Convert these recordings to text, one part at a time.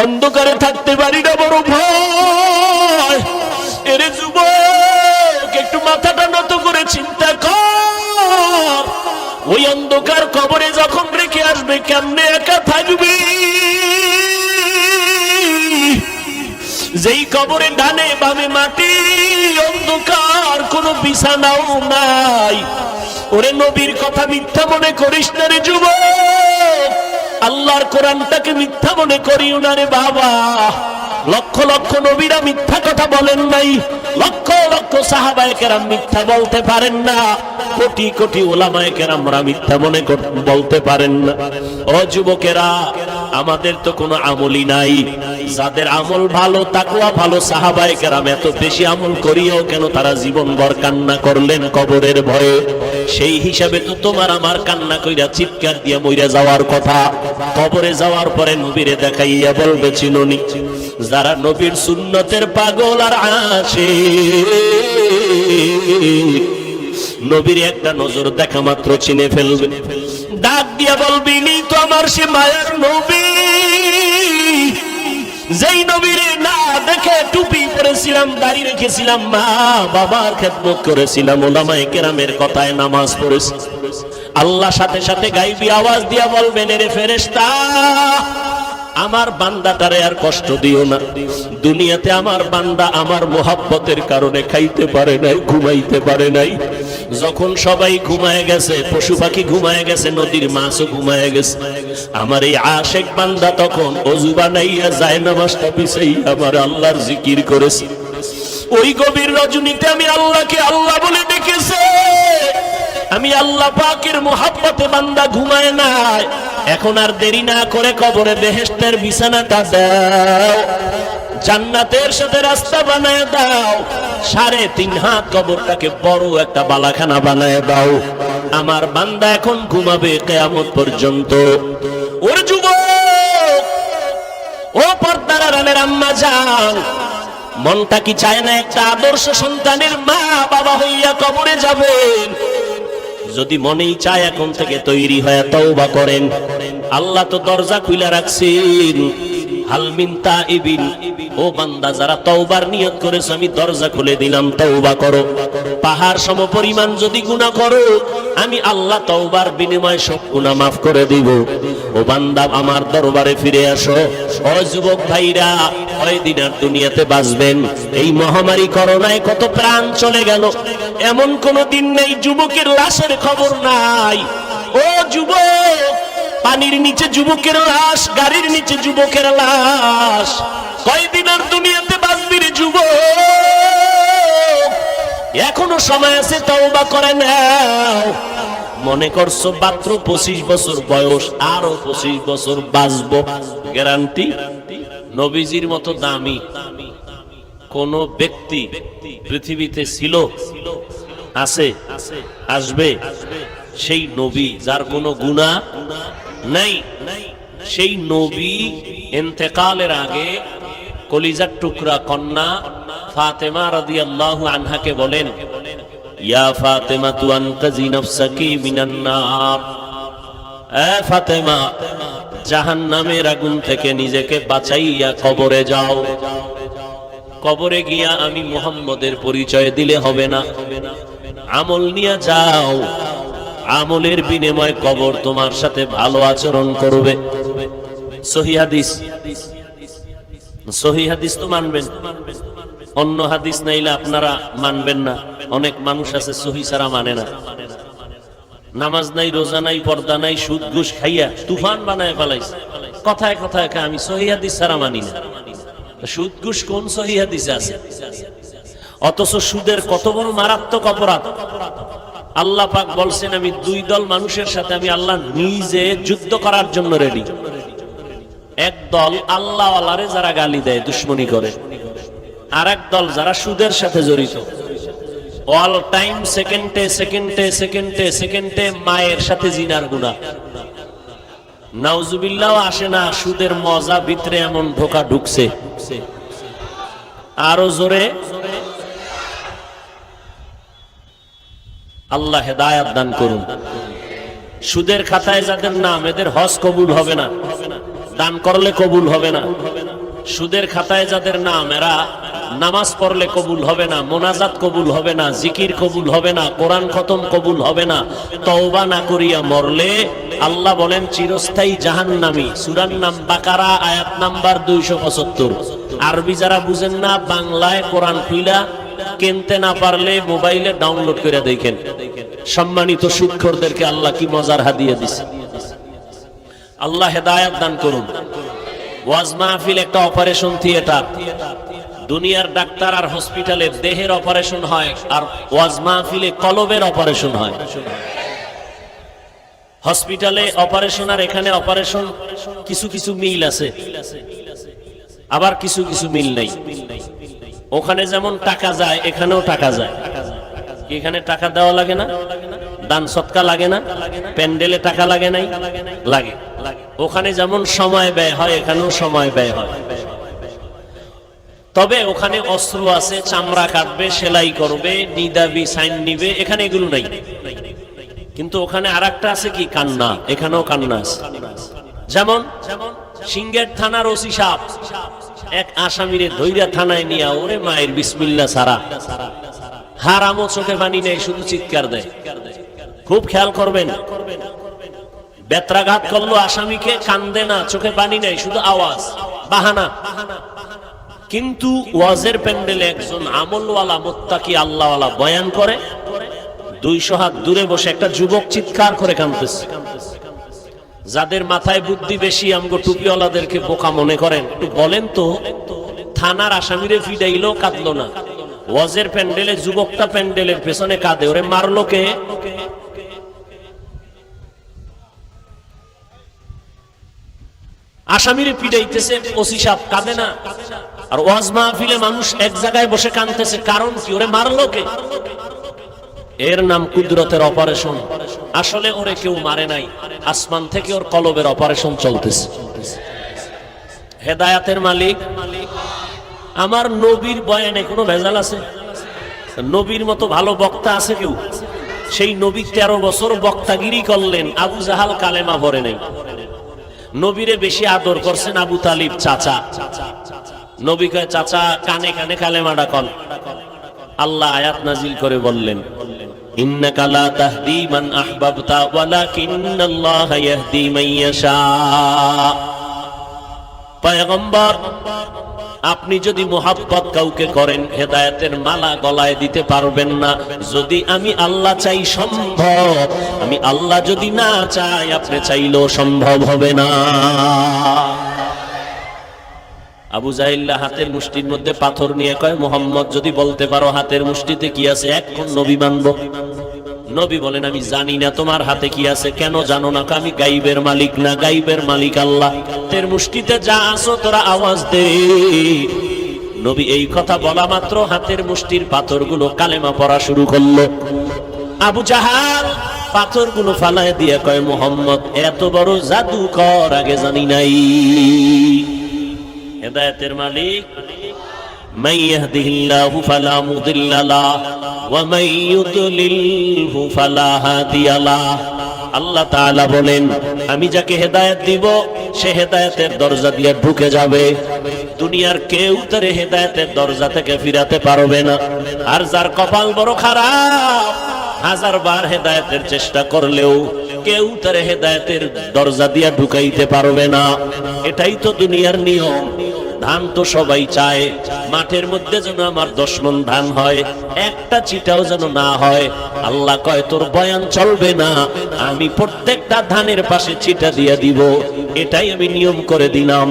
অন্ধকারে থাকতে পারি না, বড় ভয়। এরে যুবক, একটু মাথাটা নত করে চিন্তা কর, ওই অন্ধকার কবরে যখন রেখে আসবে কেমনে একা থাকবি? যেই কবরে ডানে বামে মাটি, অন্ধকার, কোনো বিছানাও নাই। ওরে নবীর কথা মিথ্যা মনে করিস না রে যুবক, আল্লাহর কোরআনটাকে মিথ্যা মনে করিও না রে বাবা। লক্ষ লক্ষ নবীরা মিথ্যা কথা বলেন নাই, লক্ষ লক্ষ সাহাবায়ে কেরাম মিথ্যা বলতে পারেন না, কোটি কোটি উলামায়ে কেরামরা মিথ্যা মনে বলতে পারেন না। ও যুবকেরা, আমাদের তো কোনো আমলই নাই। যাদের আমল ভালো, তাকওয়া ভালো, সাহাবায়ে কেরাম এত বেশি আমল করিও কেন তারা জীবনভর কান্না করলেন কবরের ভয়ে? সেই হিসাবে তো তোমার আমার কান্না কইরা চিৎকার দিয়ে মইরা যাওয়ার কথা। কবরে যাওয়ার পরে নবীরে দেখাইয়া বলবে চিননি। যারা নবীর সুন্নতের পাগল আর আশিক, নবীর একটা নজর দেখা মাত্র চিনে ফেলবে। ডাক দিয়া বলবি, নি তো আমার সে মায়ের নবী, যেই নবীরে না দেখে টুপি পরেছিলাম, দাড়ি রেখেছিলাম, মা বাবার খেদমত করেছিলাম, উলামায়ে কেরামের কথায় নামাজ পড়েছি। আল্লাহ সাথে সাথে গাইবি আওয়াজ দিয়া বলবেন, রে ফেরেশতা, আমার বান্দাটারে আর কষ্ট দিও না। দুনিয়াতে আমার বান্দা আমার মোহাব্বতের কারণে খাইতে পারে নাই, ঘুমাইতে পারে নাই। যখন সবাই ঘুমায় গেছে, পশু পাখি ঘুমায় গেছে, নদীর মাছও ঘুমায় গেছে, আমার এই আশেক বান্দা তখন ওযু বানাইয়া যায় নামাজটা পিছাই আমার আল্লাহর জিকির করেছে। ওই গভীর রজনীতে আমি আল্লাহকে আল্লাহ বলে ডেকেছে। আমি আল্লাহ পাকের মোহাব্বতে বান্দা ঘুমায় নাই। এখন আর দেরি না করে কবরে বেহেশতের বিছানাটা দাও, জান্নাতের সাথে রাস্তা বানায় দাও, 3.5 হাত কবরটাকে বড় একটা বালাখানা বানায় দাও। আমার বান্দা এখন ঘুমাবে কিয়ামত পর্যন্ত। ওর যুবক, ও পর্দার আড়ালের আম্মা জান, মনটা কি চায় না একটা আদর্শ সন্তানের মা বাবা হইয়া কবরে যাবেন? যদি মনেই চায়, এখন থেকে তৈরি হয়ে তওবা করেন। আল্লাহ তো দরজা খুলে রাখছেন, হাল মিন তাইবিন, ও বান্দা যারা তওবার নিয়ত করেছো আমি দরজা খুলে দিলাম, তওবা করো। পাহাড় সমপরিমাণ যদি গুনাহ করো, আমি আল্লাহ তওবার বিনিময়ে সব গুনাহ মাফ করে দিব। ও বান্দা, আমার দরবারে ফিরে আসো। ও যুবক ভাইরা, কয়দিন আর দুনিয়াতে বাঁচবেন? এই মহামারী করোনায় কত প্রাণ চলে গেল, এমন কোন দিন নেই যুবকের লাশের খবর নাই। ও যুবক, পানির নিচে যুবকের লাশ, গাড়ির নিচে যুবকের লাশ। কয়দিন আর দুনিয়াতে বাঁচবি রে যুবক? এখনো সময় আছে, তওবা করে নাও। মনে করছো মাত্র 25 বছর বয়স, আরো 25 বছর বাঁচবো, গ্যারান্টি? নবীজির মতো দামি কোন ব্যক্তি পৃথিবীতে ছিল, আছে, আসবে? সেই নবী যার কোনো গুনাহ নাই, সেই নবী ইন্তেকালের আগে কলিজার টুকরা কন্যা ফাতেমা রাদিয়াল্লাহু আনহাকে বলেন, ইয়া ফাতেমা তু আনতাজি নাফসাকি মিনান নার, এ ফাতেমা, জাহান্নামের আগুন থেকে নিজেকে বাঁচাইয়া কবরে যাও। কবরে গিয়া আমি মুহাম্মদের পরিচয় দিলে হবে না, আমল নিয়ে যাও। আমলের বিনিময়ে কবর তোমার সাথে ভালো আচরণ করবে। সহিহ হাদিস, সহিহ হাদিস তো মানবেন, অন্য হাদিস নাইলে আপনারা মানবেন না। অনেক মানুষ আছে সহিহ ছাড়া মানে না, নামাজ নাই, রোজা নাই, পর্দা নাই, সুদ ঘুষ খাইয়া তুফান বানায় ফেলাইছে। কথায় কথায় আমি সহিহ হাদিস ছাড়া মানি না। সুদ ঘুষ কোন সহিহ হাদিসে আছে? অথচ সুদের কত বড় মারাত্মক অপরাধ। আল্লাহ পাক বলছেন, আমি 2 দল মানুষের সাথে আমি আল্লাহ নিজে যুদ্ধ করার জন্য রেডি। এক দল আল্লাহ ওয়ালারে যারা গালি দেয়, দুশ্মনী করে, আর এক দল যারা সুদের সাথে জড়িত। অল টাইম সেকেন্ডে সেকেন্ডে সেকেন্ডে সেকেন্ডে মায়ের সাথে জিনার গুনাহ। নাউজুবিল্লাহ আসে না, সুদের মজা ভিতরে এমন ঢোকা ঢুকছে। আরো জোরে, আল্লাহ হেদায়েত দান করুন। সুদের খাতায় যাদের নাম, এদের হজ কবুল হবে না, দান করলে কবুল হবে না। সুদের খাতায় যাদের নাম, এরা নামাজ পড়লে কবুল হবে না, মোনাজাত কবুল হবে না, জিকির কবুল হবে না, কোরআন খতম কবুল হবে না, তওবা না করিয়া মরলে আল্লাহ বলেন চিরস্থায়ী জাহান্নামী। সূরার নাম বাকারা, আয়াত নাম্বার 275। আরবি যারা বুঝেন না, বাংলায় কোরআন খুইলা কিনতে না পারলে মোবাইলে ডাউনলোড করে দেখেন। সম্মানিত সুদখোরদেরকে আল্লাহ কি মজার হাদিয়া দিছে। আল্লাহ হেদায়েত দান করুন। ওয়াজ মাহফিল একটা অপারেশন থিয়েটার। দুনিয়ার ডাক্তার আর হসপিটালে দেহের অপারেশন হয়, আর ওয়াজ মাহফিলে কলবের অপারেশন হয়। হসপিটালে অপারেশন আর এখানে অপারেশন কিছু কিছু মিল আছে, আবার কিছু কিছু মিল নেই। ওখানে যেমন টাকা যায় এখানেও টাকা যায়। এখানে টাকা দেওয়া লাগে না, দান সৎকা লাগে না, প্যান্ডেলে টাকা লাগে নাই, লাগে। ওখানে যেমন সময় ব্যয় হয় এখানেও সময় ব্যয় হয়। তবে ওখানে অস্ত্র আছে, চামড়া কাটবে, সেলাই করবে, নিদাবি সাইন নিবে, এখানে এগুলো নাই। কিন্তু ওখানে আরেকটা আছে কি, কান্না। এখানেও কান্না আছে। যেমন সিংহের থানার ওসি সাহেব এক আসামিরে ধইরা থানায় নিয়া, ওরে মায়ের বিসমিল্লাহ সারা, হারামও চোখে পানি নেই, শুধু চিৎকার দেয়। খুব খেয়াল করবেন, বেত্রাঘাত করলো আসামিকে, কান্দে না, চোখে পানি নেই, শুধু আওয়াজ, বাহানা। কিন্তু ওয়াজের প্যান্ডেলে একজন আমলওয়ালা মুত্তাকি আল্লাহওয়ালা বয়ান করে, 200 হাত দূরে বসে একটা যুবক চিৎকার করে কাঁদতেছে। যাদের মাথায় বুদ্ধি বেশি, আমগো টুপিওয়ালাদেরকে বোকা মনে করেন। একটু বলেন তো, থানার আসামিরে ফিডাইলো, কাঁদলো না। ওয়াজের প্যান্ডেলে যুবকটা প্যান্ডেলের পেছনে কাঁদে, ওরে মারলো কে? আসামিরে পিটাইতেছে ওসি সাহেব, কাঁদে না। আর ওয়াজ মাহফিলে মানুষ এক জায়গায় বসে কাঁদতেছে, কারণ কি? ওরে মারলো কে? এর নাম কুদরতের অপারেশন। আসলে ওরে কেউ মারে নাই, আসমান থেকে ওর কলবের অপারেশন চলতেছে। হেদায়াতের মালিক আমার নবীর বয়ানে কোনো ভেজাল আছে? নবীর মতো ভালো বক্তা আছে কেউ? সেই নবী 13 বছর বক্তাগিরি করলেন, আবু জাহাল কালেমা পড়ে নাই। নবীরে বেশি আদর করছেন আবু তালিব চাচা। নবী কয়, চাচা কানে কানে কালেমাটা কন। আল্লাহ আয়াত নাজিল করে বললেন, ইন্নাকা লা তাহদি মান আহবাবতা ওয়ালাকিন্নাল্লাহা ইয়াহদি মান ইয়াশা। পয়গম্বর, আপনি যদি মোহাব্বত কাউকে করেন, হেদায়েতের মালা গলায় দিতে পারবেন না। যদি আমি আল্লাহ চাই সম্ভব, আমি আল্লাহ যদি না চাই আপনি চাইলেও সম্ভব হবে না। আবু জাহিল হাতের মুষ্টির মধ্যে পাথর নিয়ে কয়, মুহাম্মদ যদি বলতে পারো হাতের মুষ্টিতে কি আছে, এখন নবী মানব। নবী বলেন, আমি জানি না তোমার হাতে কি আছে। কেন জানো না? আমি গাইবের মালিক না, গাইবের মালিক আল্লাহ। হাতের মুষ্টিতে যা আছো তোরা আওয়াজ দে। নবী এই কথা বলা মাত্র হাতের মুষ্টির পাথরগুলো কালেমা পড়া শুরু করলো। আবু জাহাল পাথরগুলো ফালায় দিয়ে কয়, মুহাম্মদ এত বড় জাদুকর আগে জানি নাই। হেদায়েতের মালিক মান ইয়াহদিহিল্লাহু ফালা মুদিল্লা লাহু ওয়া মান ইউদ্লিলহু ফালা হাদিয়া লাহু। আল্লাহ তাআলা বলেন, আমি যাকে হেদায়েত দিব সে হেদায়েতের দরজা দিয়ে ঢুকে যাবে। দুনিয়ার কেউ তার হেদায়েতের দরজা থেকে ফিরাতে পারবে না। আর যার কপাল বড় খারাপ, 1000 বার হেদায়েতের চেষ্টা করলেও কেউ তার হেদায়েতের দরজা দিয়ে ঢুকাইতে পারবে না। এটাই তো দুনিয়ার নিয়ম। ধান তো সবাই চায়, মাঠের মধ্যে যেন আমার 10 মণ ধান হয়, একটা চিটাও যেন না হয়। আল্লাহ কয়, তোর বয়ান চলবে না, আমি প্রত্যেকটা ধানের পাশে চিটা দিয়ে দিব। এটাই আমি নিয়ম করে দিলাম।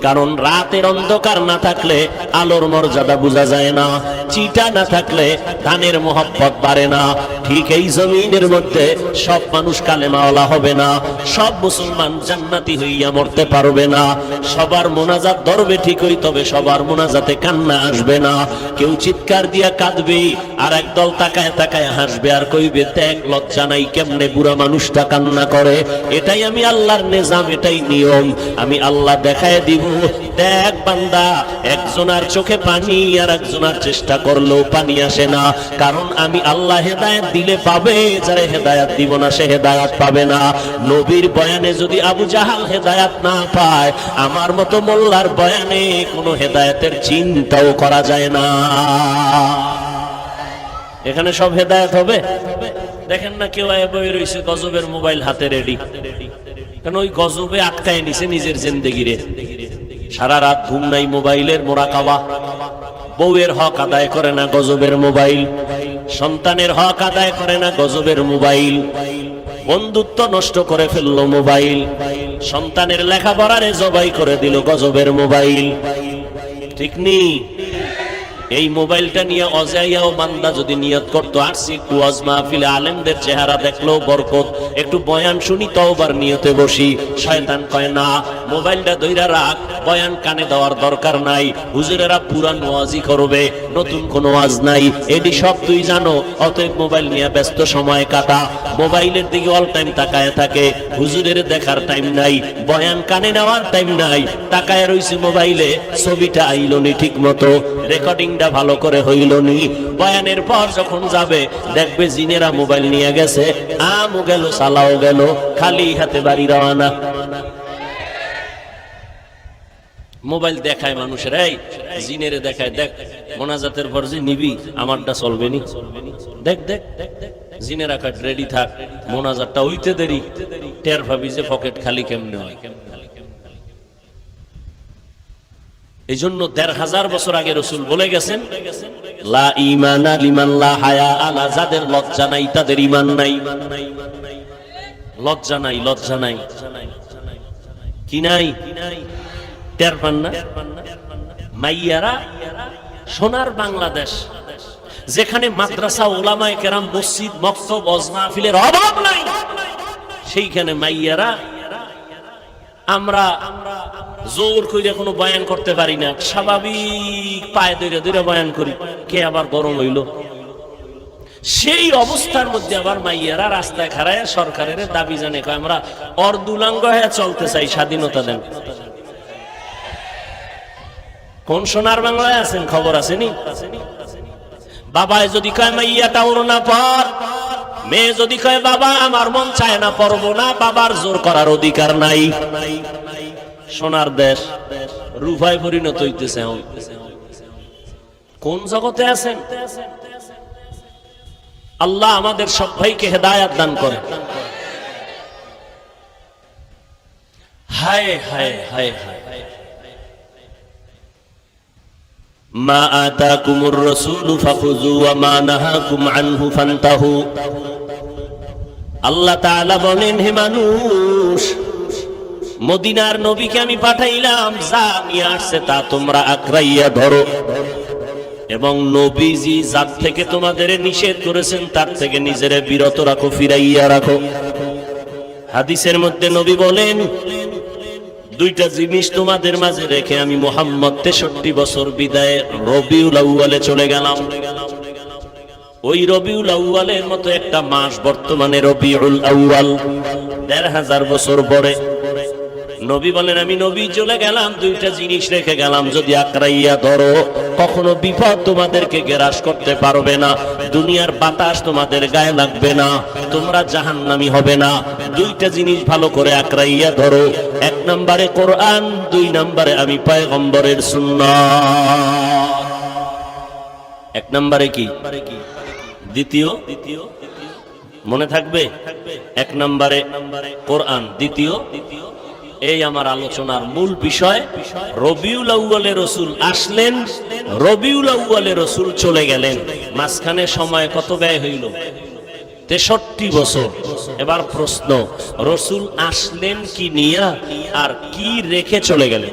কারণ রাতের অন্ধকার না থাকলে আলোর মর্যাদা বোঝা যায় না, চিটা না থাকলে ধানের মহব্বত বাড়ে না। ঠিক এই জমিনের মধ্যে সব মানুষ কালেমাওয়ালা হবে না, সব মুসলমান জান্নাতি হইয়া মরতে পারবে না। সবার মোনাজাত ধরবে ঠিকই, তবে সবার মোনাজাতে কান্না আসবে না। কেউ চিৎকার দিয়া কাঁদবে, আর একদল তাকায় তাকায় হাসবে আর কইবে, দেখ লজ্জা নাই কেমনে বুড়া মানুষটা কান্না করে। এটাই আমি আল্লাহর নিজাম, এটাই নিয়ম। আমি আল্লাহ দেখায় দিব দেখ বান্দা, একজনের চোখে পানি আর একজনের চেষ্টা করলেও পানি আসে না, কারণ আমি আল্লাহ হেদায়েত দিলে পাবে, যারা হেদায়েত দিব না সে হেদায়েত পাবে না। নবীর বয়ানে যদি আবু জাহাল হেদায়েত না পায়, আমার মতো মোল্লার বয়ানে কোনো হেদায়েতের চিন্তাও করা যায় না। এখানে সব হেদায়েত হবে? দেখেন না কেউ বই রয়েছে গজবের মোবাইল হাতে রেডি, কারণ ওই গজবে আটকায় নিছে নিজের জিন্দেগিরে। সারা রাত ঘুম নাই, মোবাইলের মোরাকাবা। বউয়ের হক আদায় করে না, গজবের মোবাইল। সন্তানের হক আদায় করে না, গজবের মোবাইল। বন্ধুত্ব নষ্ট করে ফেললো মোবাইল। সন্তানের লেখাপড়ারে জবাই করে দিল, গজবের মোবাইল। ঠিক নেই? এই মোবাইলটা নিয়ে অজাইয়াও বান্দা যদি নিয়ত করতো, আসছি একটু ওয়াজ মাহফিলে আলেমদের চেহারা দেখলো বরকত, একটু বয়ান শুনি তওবার নিয়তে বসি। শয়তান কয় না, মোবাইলটা ধইরা রাখ, বয়ান কানে দেওয়ার দরকার নাই, হুজুরেরা পুরান ওয়াজই করবে, নতুন কোনো ওয়াজ নাই, এটি সব তুই জানো। অতএব মোবাইল নিয়ে ব্যস্ত সময় কাটা, মোবাইলের দিকে অল টাইম তাকায় থাকে, হুজুরের দেখার টাইম নাই, বয়ান কানে নেওয়ার টাইম নাই, তাকায় রইছে মোবাইলে। ছবিটা আইলনি ঠিক মতো, রেকর্ডিং ভালো করে হইল নি, বয়ানের পর যখন যাবে দেখবে জিনেরা মোবাইল নিয়ে গেছে, আমও গেল সালাও গেল, খালি হাতে বাড়ি রওনা। মোবাইল দেখায় মানুষের, এই জিনেরে দেখায়, দেখ মোনাজাতের পর যে নিবি আমারটা চলবে নি, দেখ দেখ জিনেরা কয় রেডি থাক, মোনাজাতটা হইতে দেরি, টের ভাবি যে পকেট খালি কেমনে হয়। এই জন্য ১৫০০ বছর আগে রাসূল বলে গেছেন, লা ঈমানা লিমান লা হায়া আলা, যাদের লজ্জা নাই তাদের ঈমান নাই। লজ্জা নাই, লজ্জা নাই, কি নাই? টের পান না? মাইয়ারা সোনার বাংলাদেশ, যেখানে মাদ্রাসা, উলামায়ে কেরাম, মসজিদ, মক্তব, ওয়াজ মাহফিলের অভাব নাই, সেইখানে মাইয়ারা আমরা জোর কইরা কোনো বয়ান করতে পারি না, স্বাভাবিক পায়ে ধরে ধরে বয়ান করি, কে আবার গরম হইল। সেই অবস্থার মধ্যে আবার মাইয়ারা রাস্তায় খাড়ায় সরকারের দাবি জানে, কয় আমরা অর্ধুলাঙ্গ হয়ে চলতে চাই, স্বাধীনতা দেন। কোন সোনার বাংলায় আছেন? খবর আসেনি? বাবায় যদি কয় মাইয়াটা ওড়না পর, মেয়ে যদি কয় বাবা আমার মন চায় না পরবো না, বাবার জোর করার অধিকার নাই। সোনার দেশ রূপায় পরিণত হইতেছে। কোন জগতে আছেন? আল্লাহ আমাদের সবাইকে হেদায়েত দান করে। হায় হায় হায় হায়, মা আতাকুমুর রাসূলু ফাখুযু ওয়া মা নাহাকুম আনহু ফান্তাহু। আল্লাহ তাআলা বলেন, হে মানুষ, মদিনার নবীকে আমি পাঠাইলাম, যা নিয়ে আসছে তা তোমরা আঁকড়াইয়া ধরো, এবং নবীজি যার থেকে তোমাদের নিষেধ করেছেন তার থেকে নিজেরে বিরত রাখো, ফিরাইয়া রাখো। হাদিসের মধ্যে নবী বলেন, দুইটা জিনিস তোমাদের মাঝে রেখে আমি মুহাম্মদ 63 বছর বিদায়ে রবিউল আউয়ালে চলে গেলাম। ওই রবিউল আউয়ালের মতো একটা মাস বর্তমানে রবিউল আউয়াল, ১৫০০ বছর পরে। নবী বলেন, আমি নবী চলে গেলাম, দুইটা জিনিস রেখে গেলাম, যদি আঁকড়াইয়া ধরো কখনো বিপদ তোমাদেরকে গ্রাস করতে পারবে না, দুনিয়ার বাতাস তোমাদের গায়ে লাগবে না, তোমরা জাহান্নামী হবে না। দুইটা জিনিস ভালো করে আঁকড়াইয়া ধরো, ১ নম্বরে কোরআন, ২ নম্বরে আমি পয়গম্বরের সুন্নাত। ১ নম্বরে কি? দ্বিতীয় মনে থাকবে, ১ নম্বরে কোরআন, দ্বিতীয় এই আমার আলোচনার মূল বিষয়। রবিউল আউয়ালে রাসূল আসলেন, রবিউল আউয়ালে রাসূল চলে গেলেন, মাঝখানে সময় কত ব্যয় হইল? ৬৩ বছর। এবার প্রশ্ন, রাসূল আসলেন কি নিয়া আর কি রেখে চলে গেলেন?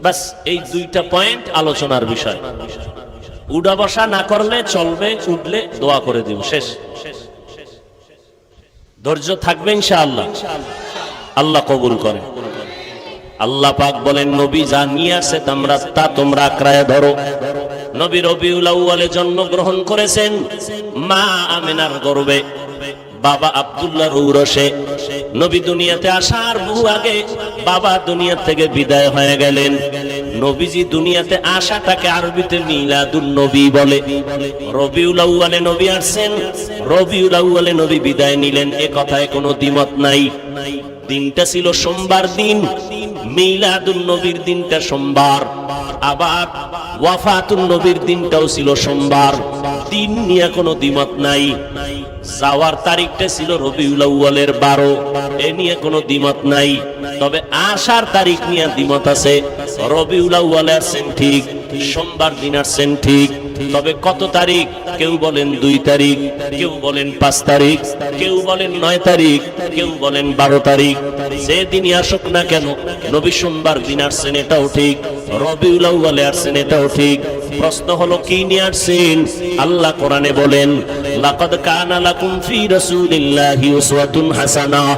বাস এই দুইটা পয়েন্ট আলোচনার বিষয়। উঠা বসা না করলে চলবে, উঠলে দোয়া করে দিব, শেষ। ধৈর্য থাকবে ইনশাআল্লাহ, আল্লাহ কবুল করে। আল্লাহ পাক বলেন, নবী যা নিয়ে আসে তা তোমরা আঁকড়ায় ধরো। নবী রবিউল আউয়ালে জন্মগ্রহণ করেছেন মা আমিনার গর্ভে। বাবা আব্দুল্লাহর ঔরসে নবী দুনিয়াতে আসার বহু আগে বাবা দুনিয়া থেকে বিদায় হয়ে গেলেন। নবীজি দুনিয়াতে আসাটাকে আরবিতে মিলাদুন নবী বলে। রবিউল আউয়ালে নবী আসছেন, রবিউল আউয়ালে নবী বিদায় নিলেন, এ কথায় কোনো দ্বিমত নাই। দিনটা ছিল সোমবার দিন, মিলাদুন নবীর দিনটা সোমবার, আবার ওয়াফাতুন নবীর দিনটাও ছিল সোমবার। দিন নিয়ে কোনো দ্বিমত নাই। যাওয়ার তারিখটা ছিল রবিউল আউয়ালের 12, এ নিয়ে কোনো দ্বিমত নাই। তবে আসার তারিখ নিয়ে দ্বিমত আছে। রবিউল আউয়ালে আসছেন ঠিক, সোমবার দিন আসছেন ঠিক, তবে কত তারিখ? কেউ বলেন 2 তারিখ, কেউ বলেন 5 তারিখ, কেউ বলেন 9 তারিখ, কেউ বলেন 12 তারিখ। যেদিনই আসুক না কেন, নবী সোমবার দিন আসছেন এটাও ঠিক, রবিউল আউয়ালে আসছেন এটাও ঠিক। প্রশ্ন হলো কি নিয়ে আসছেন? আল্লাহ কোরআনে বলেন, লাকাদ কানা লাকুম ফি রাসূলিল্লাহি উসওয়াতুন হাসানাহ।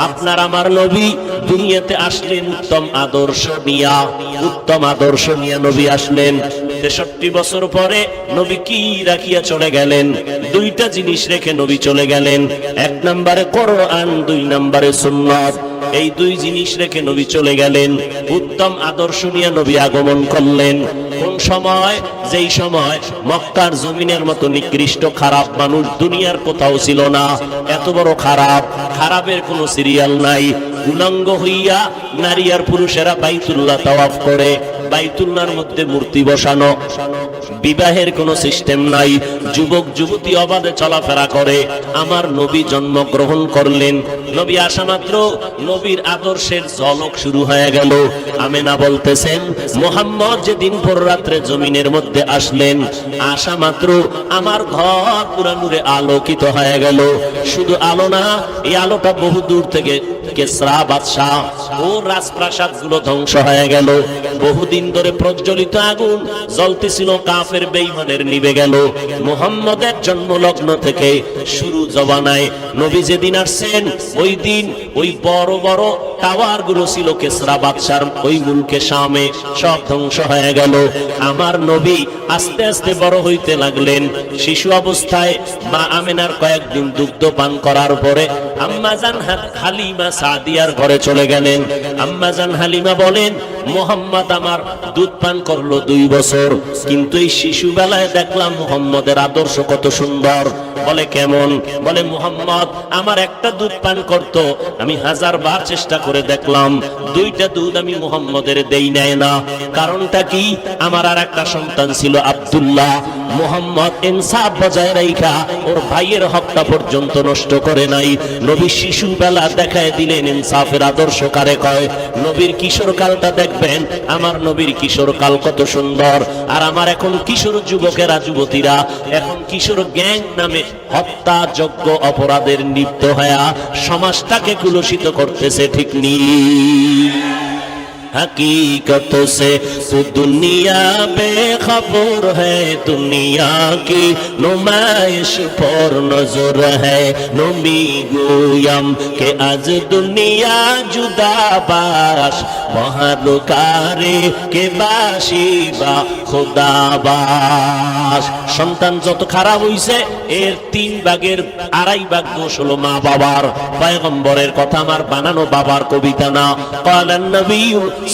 আপনার আমার নবী দুনিয়াতে আসলেন উত্তম আদর্শ নিয়া, উত্তম আদর্শ নিয়ে নবী আসলেন। 63 বছর পরে নবী কি রাখিয়া চলে গেলেন? 2টা জিনিস রেখে নবী চলে গেলেন। 1 নম্বরে কোরআন, 2 নম্বরে সুন্নাত। এই 2 জিনিস রেখে নবী চলে গেলেন। উত্তম আদর্শ নিয়ে নবী আগমন করলেন। কোন সময়? যেই সময় মক্কার জমিনের মতো নিকৃষ্ট খারাপ মানুষ দুনিয়ার কোথাও ছিল না। এত বড় খারাপ, খারাপের কোনো সিরিয়াল নাই। উলঙ্গ হইয়া নারী আর পুরুষেরা বাইতুল্লাহ তাওয়াফ করে, বাইতুল্লাহর মধ্যে মূর্তি বসানো, বিবাহের কোনো সিস্টেম নাই, যুবক যুবতী অবাধে চলাফেরা করে। আমার নবী জন্মগ্রহণ করলেন, নবী আসা মাত্র নবীর আদর্শের ঝলক শুরু হয়ে গেল। আমেনা বলতেছেন, মুহাম্মদ যেদিন ভোর রাত্রে জমিনের মধ্যে আসলেন, আসা মাত্র আমার ঘর পুরা নূরে আলোকিত হয়ে গেল। শুধু আলো না, এই আলোটা বহু দূর থেকে কেসরা বাদশাহ ও রাজপ্রাসাদ গুলো ধ্বংস হয়ে গেল। বহুদিন ধরে প্রজ্বলিত আগুন জ্বলতেছিল, কাফের বেঈমানের নিভে গেল। মুহাম্মদের জন্ম লগ্ন থেকে শুরু জবানায় নবী যেদিন আসছেন, ওই দিন ওই বড় বড় টাওয়ার গুলো ছিল কেসরা বাদশার ওই মুলকে শামে, সব ধ্বংস হয়ে গেল। আমার নবী আস্তে আস্তে বড় হইতে লাগলেন। শিশু অবস্থায় মা আমেনার কয়েকদিন দুগ্ধ পান করার পরে আম্মাজান হালিমা সাদিয়ার ঘরে চলে গেলেন। আম্মাজান হালিমা বলেন, মুহাম্মদ আমার দুধ পান করলো 2 বছর, কিন্তু এই শিশু বেলায় দেখলাম মুহাম্মদের আদর্শ কত সুন্দর। বলে কেমন? বলে মুহাম্মদ আমার একটা দুধ পান করত, আমি 1000 বার চেষ্টা করে দেখলাম 2টা দুধ আমি মুহাম্মদের দেই নাই না। কারণটা কি? আমার আর একটা সন্তান ছিল আব্দুল্লাহ। মুহাম্মদ ইনসাফ বজায় রাখা ওর ভাইয়ের হকটা পর্যন্ত নষ্ট করে নাই। নবী শিশু বেলা দেখায় দিলেন ইনসাফের আদর্শ কারে কয়। নবীর কিশোর কালটা দেখবেন, আমার নবীর কিশোর কাল কত সুন্দর। আর আমার এখন কিশোর যুবকেরা যুবতীরা এখন কিশোর গ্যাং নামে হত্যাযোগ্য অপরাধের লিপ্ত হয়ে সমাজটাকে কুলুষিত করতেছে, ঠিক নেই? हकीकत से तो दुनिया बेखबर है, दुनिया की नुमाइश पर नजर है। नमी गोयम के आज दुनिया जुदाबाश, মহালুকারে কে বাসি বা খোদাবাস। সন্তান যত খারাপ হইছে এর 3 ভাগের 2.5 ভাগ দোষ হলো মা বাবার। পয়গম্বরের কথা আমার বানানো বাবার কবিতা না। ক্বালান নবী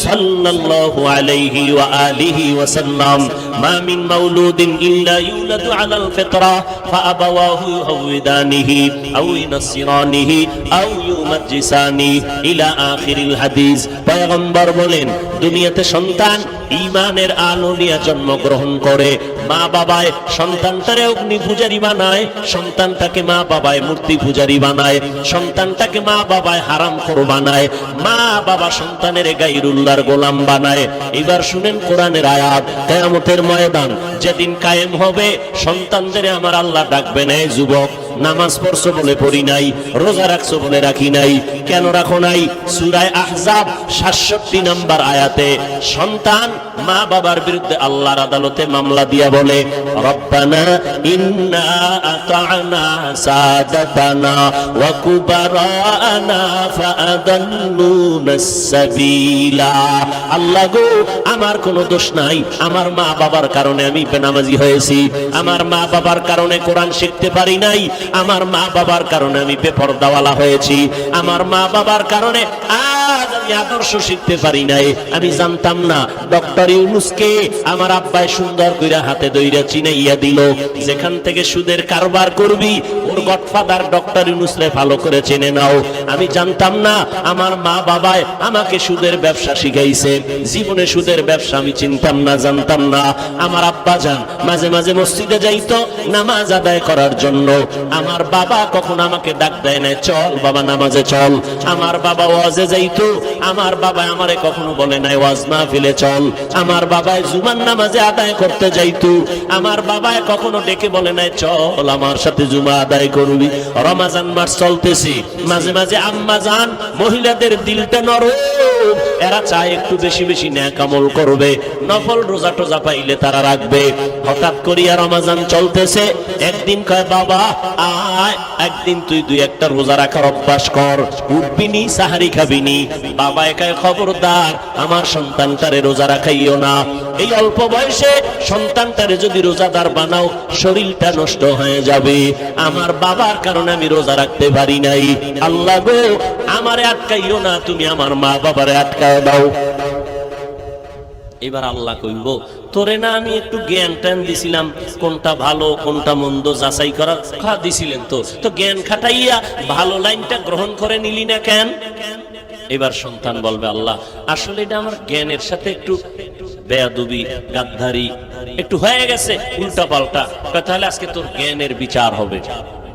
সাল্লাল্লাহু আলাইহি ওয়া আলিহি ওয়া সাল্লাম, মা মিন মাউলুদিন ইল্লা ইউলাদু আলাল ফিতরা ফাআবাওয়াহু ইউহাউদানিহি আও ইউনাসসিরানিহি আও ইউমাজ্জিসানি ইলা আখিরিল হাদিস। পয়গম্বর বলেন, দুনিয়াতে সন্তান ঈমানের আলো নিয়ে জন্মগ্রহণ করে। মা বাবায় সন্তানটারে অগ্নি পূজারী বানায়, সন্তানটাকে মা বাবায় মূর্তি পূজারী বানায়, সন্তানটাকে মা বাবায় হারামখোর বানায়, মা বাবা সন্তানের গায়রুল্লাহর গোলাম বানায়। এবার শুনেন কোরআনের আয়াত, কিয়ামতের ময়দান যেদিন কায়েম হবে, সন্তানদের আমার আল্লাহ ডাকবেন, এই যুবক নামাজ পড়ছো বলে পড়ি নাই, রোজা রাখছো বলে রাখি নাই, কেন রাখো নাই? সূরা আহজাব 67 নম্বর আয়াতে সন্তান মা বাবার বিরুদ্ধে আল্লাহর আদালতে মামলা দিয়া বলে, রব্বানা ইন্না আতা'না সাদাতানা ওয়া কুবারানা ফাআদাল্লুনাস সাবিলা। আল্লাহ গো, আমার কোনো দোষ নাই, আমার মা বাবার কারণে আমি বেনামাজি হয়েছি, আমার মা বাবার কারণে কোরআন শিখতে পারি নাই, আমার মা বাবার কারণে আমি বেপরদাওয়ালা হয়েছি, আমার মা বাবার কারণে আজ আমি আদর্শ শিখতে পারি নাই। আমি জানতাম না ডক্টর ইউনূসকে আমার আব্বাই সুন্দর কইরা হাতে দইরা চিনাইয়া দিল, যেখান থেকে সুদের কারবার করবি ওর গডফাদার ডক্টর ইউনূসরে ভালো করে চেনে নাও। আমি জানতাম না আমার মা বাবায় আমাকে সুদের ব্যবসা শিখাইছে, জীবনে সুদের ব্যবসা আমি চিনতাম না, জানতাম না। আমার আব্বা জান মাঝে মাঝে মসজিদে যাইতো নামাজ আদায় করার জন্য, আমার বাবা কখন আমাকে ডাক দেয় না চল বাবা নামাজে চল। আমার বাবা ওয়াজে যাইতো, আমার বাবা আমারে কখনো বলে নাই ওয়াজ মাহফিলে চল। আমার বাবা জুমার নামাজে আদায় করতে যাইতো, আমার বাবা কখনো ডেকে বলে নাই চল আমার সাথে জুমা আদায় করবি। রমজান মাস চলতেছে, মাঝে মাঝে আম্মা জান মহিলাদের দিলটা নরম, এরা চায় একটু বেশি বেশি নেক আমল করবে, নফল রোজা টোজা পাইলে তারা রাখবে। হঠাৎ করিয়া রমজান চলতেছে, একদিন কয় বাবা আয় একদিন তুই দুই একটা রোজা রাখার অভ্যাস কর, উঠবিনি সাহারি খাবিনি। বাবা একাই খবরদার আমার সন্তানটারে রোজা রাখাইও না, এই অল্প বয়সে সন্তানটারে যদি রোজাদার বানাও শরীরটা নষ্ট হয়ে যাবে। আমার বাবার কারণে আমি রোজা রাখতে পারি নাই, আল্লাহ গো আমারে আটকাইও না, তুমি আমার মা বাবারে আটকায় দাও। এবার আল্লাহ কইব তোরে না আমি একটু জ্ঞান ট্যান দিছিলাম, কোনটা ভালো কোনটা মন্দ যাচাই করার দিছিলেন, তো জ্ঞান খাটাইয়া ভালো লাইনটা গ্রহণ করে নিলি না কেন? এবার সন্তান বলবে আল্লাহ আসলে এটা আমার জ্ঞানের সাথে একটু বেয়াদবি গাদ্দারি একটু হয়ে গেছে, উল্টা পাল্টা। তাহলে আজকে তোর জ্ঞানের বিচার হবে।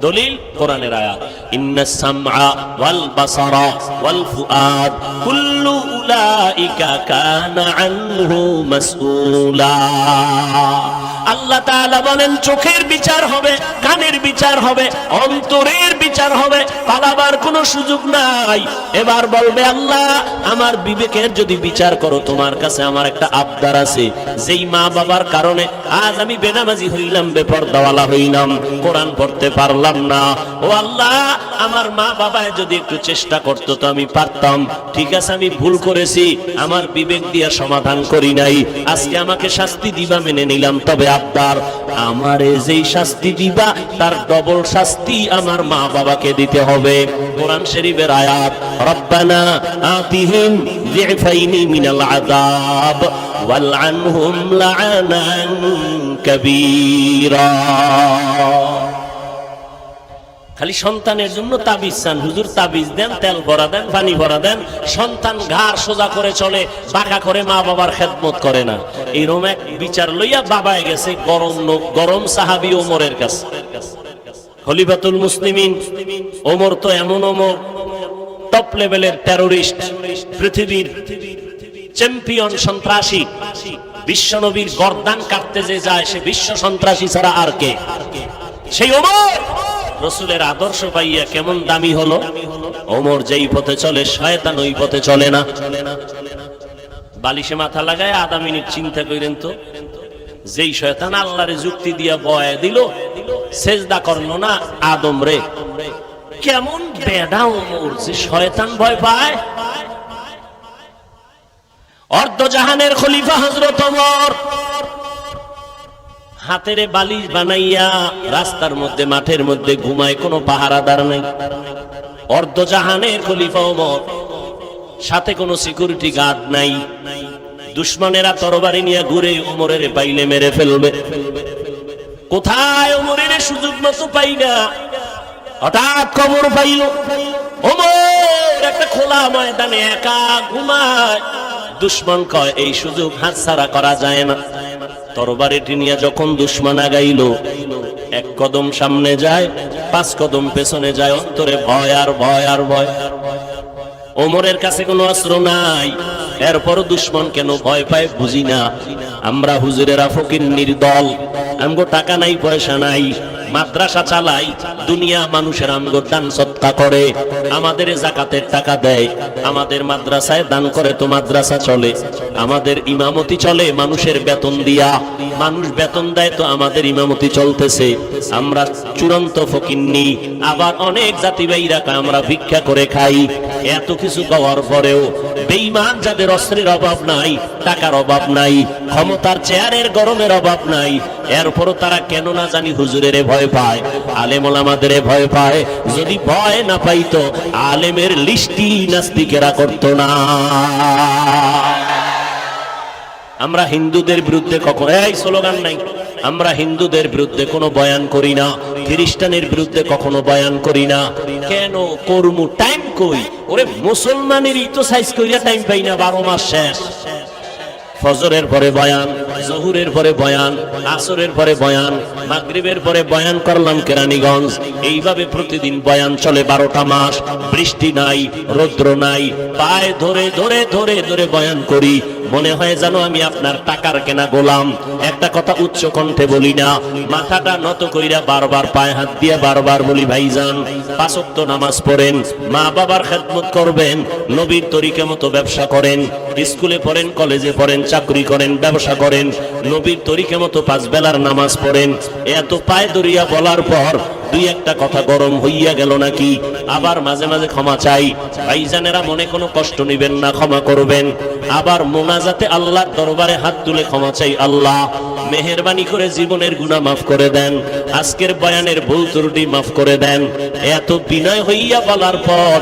দলিল কোরআনের আয়াত, ইন্নাস সামআ ওয়াল বাসারা ওয়াল ফুআদ কুল্লু উলাইকা কানা আনহু মাসউলা। আল্লাহ তাআলা বলেন চোখের বিচার হবে, কানের বিচার হবে, অন্তরের বিচার হবে, পালাবার কোনো সুযোগ নাই। এবার বলবে আল্লাহ আমার বিবেকের যদি বিচার করো, তোমার কাছে আমার একটা আবদার আছে, যেই মা বাবার কারণে আজ আমি বেনামাজি হইলাম, বেপরদাওয়ালা হইলাম, কোরআন পড়তে পারলাম না। ও আল্লাহ আমার মা বাবায় যদি একটু চেষ্টা করতো তো আমি পারতাম। ঠিক আছে আমি ভুল করেছি, আমার বিবেক দিয়া সমাধান করি নাই, আজকে আমাকে শাস্তি দিবা মেনে নিলাম, তবে আবদার আমারে যেই শাস্তি দিবা তার ডবল শাস্তি আমার মা বাবাকে দিতে হবে। কোরআন শরীফের আয়াত, রব্বানা আতিহিম যিফাইনি মিনাল আযাব ওয়ালআনহুম লা'নান কাবীরা। খালি সন্তানের জন্য তাবিজ চান, হুজুর তাবিজ দেন, তেল ভরা দেন, পানি ভরা দেন, সন্তান ঘাড় সোজা করে চলে, বাঁকা করে মা বাবার খেদমত করে না। এইরকম এক বিচার লইয়া বাবায় গেছে গরম সাহাবী ওমরের কাছে, খলিফাতুল মুসলিমিন ওমর। তো এমন ওমর টপ লেভেলের টেরোরিস্ট, পৃথিবীর চ্যাম্পিয়ন সন্ত্রাসী, বিশ্বনবীর গর্দান কাটতে যে যায় সে বিশ্ব সন্ত্রাসী ছাড়া আর কে? সেই ওমর রসুলের আদর্শ পাইয়া কেমন দামি হলো। ওমর যেই পথে চলে শয়তান ওই পথে চলে না। বালিশে মাথা লাগায় আধা মিনিট চিন্তা করেন তো, যেই শয়তান আল্লাহরে যুক্তি দিয়া বয়া দিল, সেজদা করলো না আদম রে, কেমন বেডা ওমর যে শয়তান ভয় পায়। অর্ধজাহানের খলিফা হযরত ওমর হাতের বালিশ বানাইয়া রাস্তার মধ্যে মাঠের মধ্যে ঘুমায়, কোনো পাহারাদার নাই। অর্ধজাহানের খলিফা ওমর, সাথে কোনো সিকিউরিটি গার্ড নাই। দুশমনেরা তরবারি নিয়ে ঘুরে ওমরের পাইলে মেরে ফেলবে। কোথায় ওমরের সুযোগ মতো পাই না, হঠাৎ খবর পাইল ওমর একটা খোলা ময়দানে একা ঘুমায়। দুশমন কয় এই সুযোগ হাতছাড়া করা যায় না। তরবারিটি নিয়ে যখন দুশমন আগাইল, এক কদম সামনে যায়, 5 কদম পেছনে যায়, অন্তরে ভয় আর ভয় আর ভয়। ওমরের কাছে কোনো অস্ত্র নাই, এরপর দুশমন কেন ভয় পায় বুঝি না। আমরা হুজুরেরা ফকিন্নির দল, আমগো টাকা নাই পয়সা নাই, মাদ্রাসা চালাই, দুনিয়া মানুষের আমগো দান সৎকা করে, আমাদের যাকাতের টাকা দেয়, আমাদের মাদ্রাসায় দান করে তো মাদ্রাসা চলে, আমাদের ইমামতি চলে মানুষের বেতন দিয়া, মানুষ বেতন দেয় তো আমাদের ইমামতি চলতেছে। আমরা চূড়ান্ত ফকিন্নি। আবার অনেক জাতি ভাইরা আমরা ভিক্ষা করে খাই। এত কিছু পাওয়ার পরেও বেঈমান যাদের অস্ত্রের অভাব নাই, টাকার অভাব নাই, ক্ষমতার চেয়ারের গরমের অভাব নাই, এরপরও তারা কেন না জানি হুজুরের ভয় পায়, আলেম ওলামাদের ভয় পায়। যদি ভয় না পাইতো আলেমের লিস্টি নাস্তিকেরা করতো না। আমরা হিন্দুদের বিরুদ্ধে কখনো এই স্লোগান নাই, আমরা হিন্দুদের বিরুদ্ধে কোনো বয়ান করি না, খ্রিস্টানের বিরুদ্ধে কখনো বয়ান করি না। কেন করমু? টাইম কই? ওরে মুসলমানেরই তো সাইজ কইরা টাইম পাই না, 12 মাস শেষ। ফজরের পরে বয়ান, জহুরের পরে বয়ান, আসরের পরে বয়ান, মাগরিবের পরে বয়ান করলাম কেরানীগঞ্জ। এইভাবে প্রতিদিন বয়ান চলে 12টা মাস। বৃষ্টি নাই, রৌদ্র নাই, পায়ে ধরে ধরে ধরে ধরে বয়ান করি। মনে হয় জানো আমি আপনার টাকার কেনা গোলাম। একটা কথা উচ্চ কণ্ঠে বলি না, মাথাটা নত কইরা বারবার পায়ে হাত দিয়ে বারবার বলি, ভাইজান 5 ওয়াক্ত নামাজ পড়েন, মা বাবার খেদমত করবেন, নবীর তরিকা মতো ব্যবসা করেন, স্কুলে পড়েন, কলেজে পড়েন, চাকরি করেন, ব্যবসা করেন, নবীর তরিকা মতো 5 বেলার নামাজ পড়েন। এত পায়ে ধরিয়া বলার পর দুই একটা কথা গরম হইয়া গেল নাকি? আবার মাঝে মাঝে ক্ষমা চাই। ভাইজানেরা মনে কোনো কষ্ট নেবেন না, ক্ষমা করবেন। আবার মোনাজাতে আল্লাহর দরবারে হাত তুলে ক্ষমা চাই, আল্লাহ মেহেরবানি করে জীবনের গুনাহ মাফ করে দেন, আজকের বয়ানের ভুল ত্রুটি মাফ করে দেন। এত বিনয় হইয়া বলার পর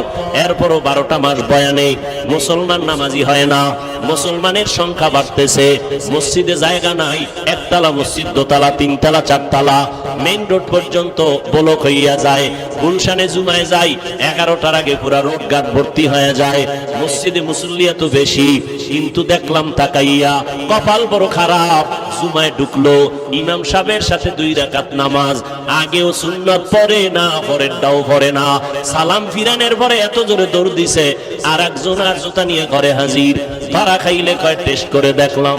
এরপরও 12টা মাস বয়ানে মুসলমান নামাজি হয় না। মুসলমানের সংখ্যা বাড়তেছে, মসজিদে জায়গা নাই, একতলা মসজিদ, দোতলা, 3 তলা, 4 তলা, মেইন রোড পর্যন্ত ব্লক হইয়া যায়। গুলশানে জুমায় যাই, 11টার আগে পুরা রোড ঘাট ভর্তি হয়ে যায়। মসজিদে মুসল্লি এত বেশি, কিন্তু দেখলাম তাকাইয়া কপাল বড় খারাপ। জুমায় ঢুকলো, ইমাম সাহেবের সাথে 2 রাকাত নামাজ, আগেও সুন্নাত পড়ে না, পরেরটাও পড়ে না। সালাম ফিরানের পরে এত জোরে দৌড় দিছে, আর একজন আর জুতা নিয়ে ঘরে হাজির। তারা খাইলে কয় টেস্ট করে দেখলাম।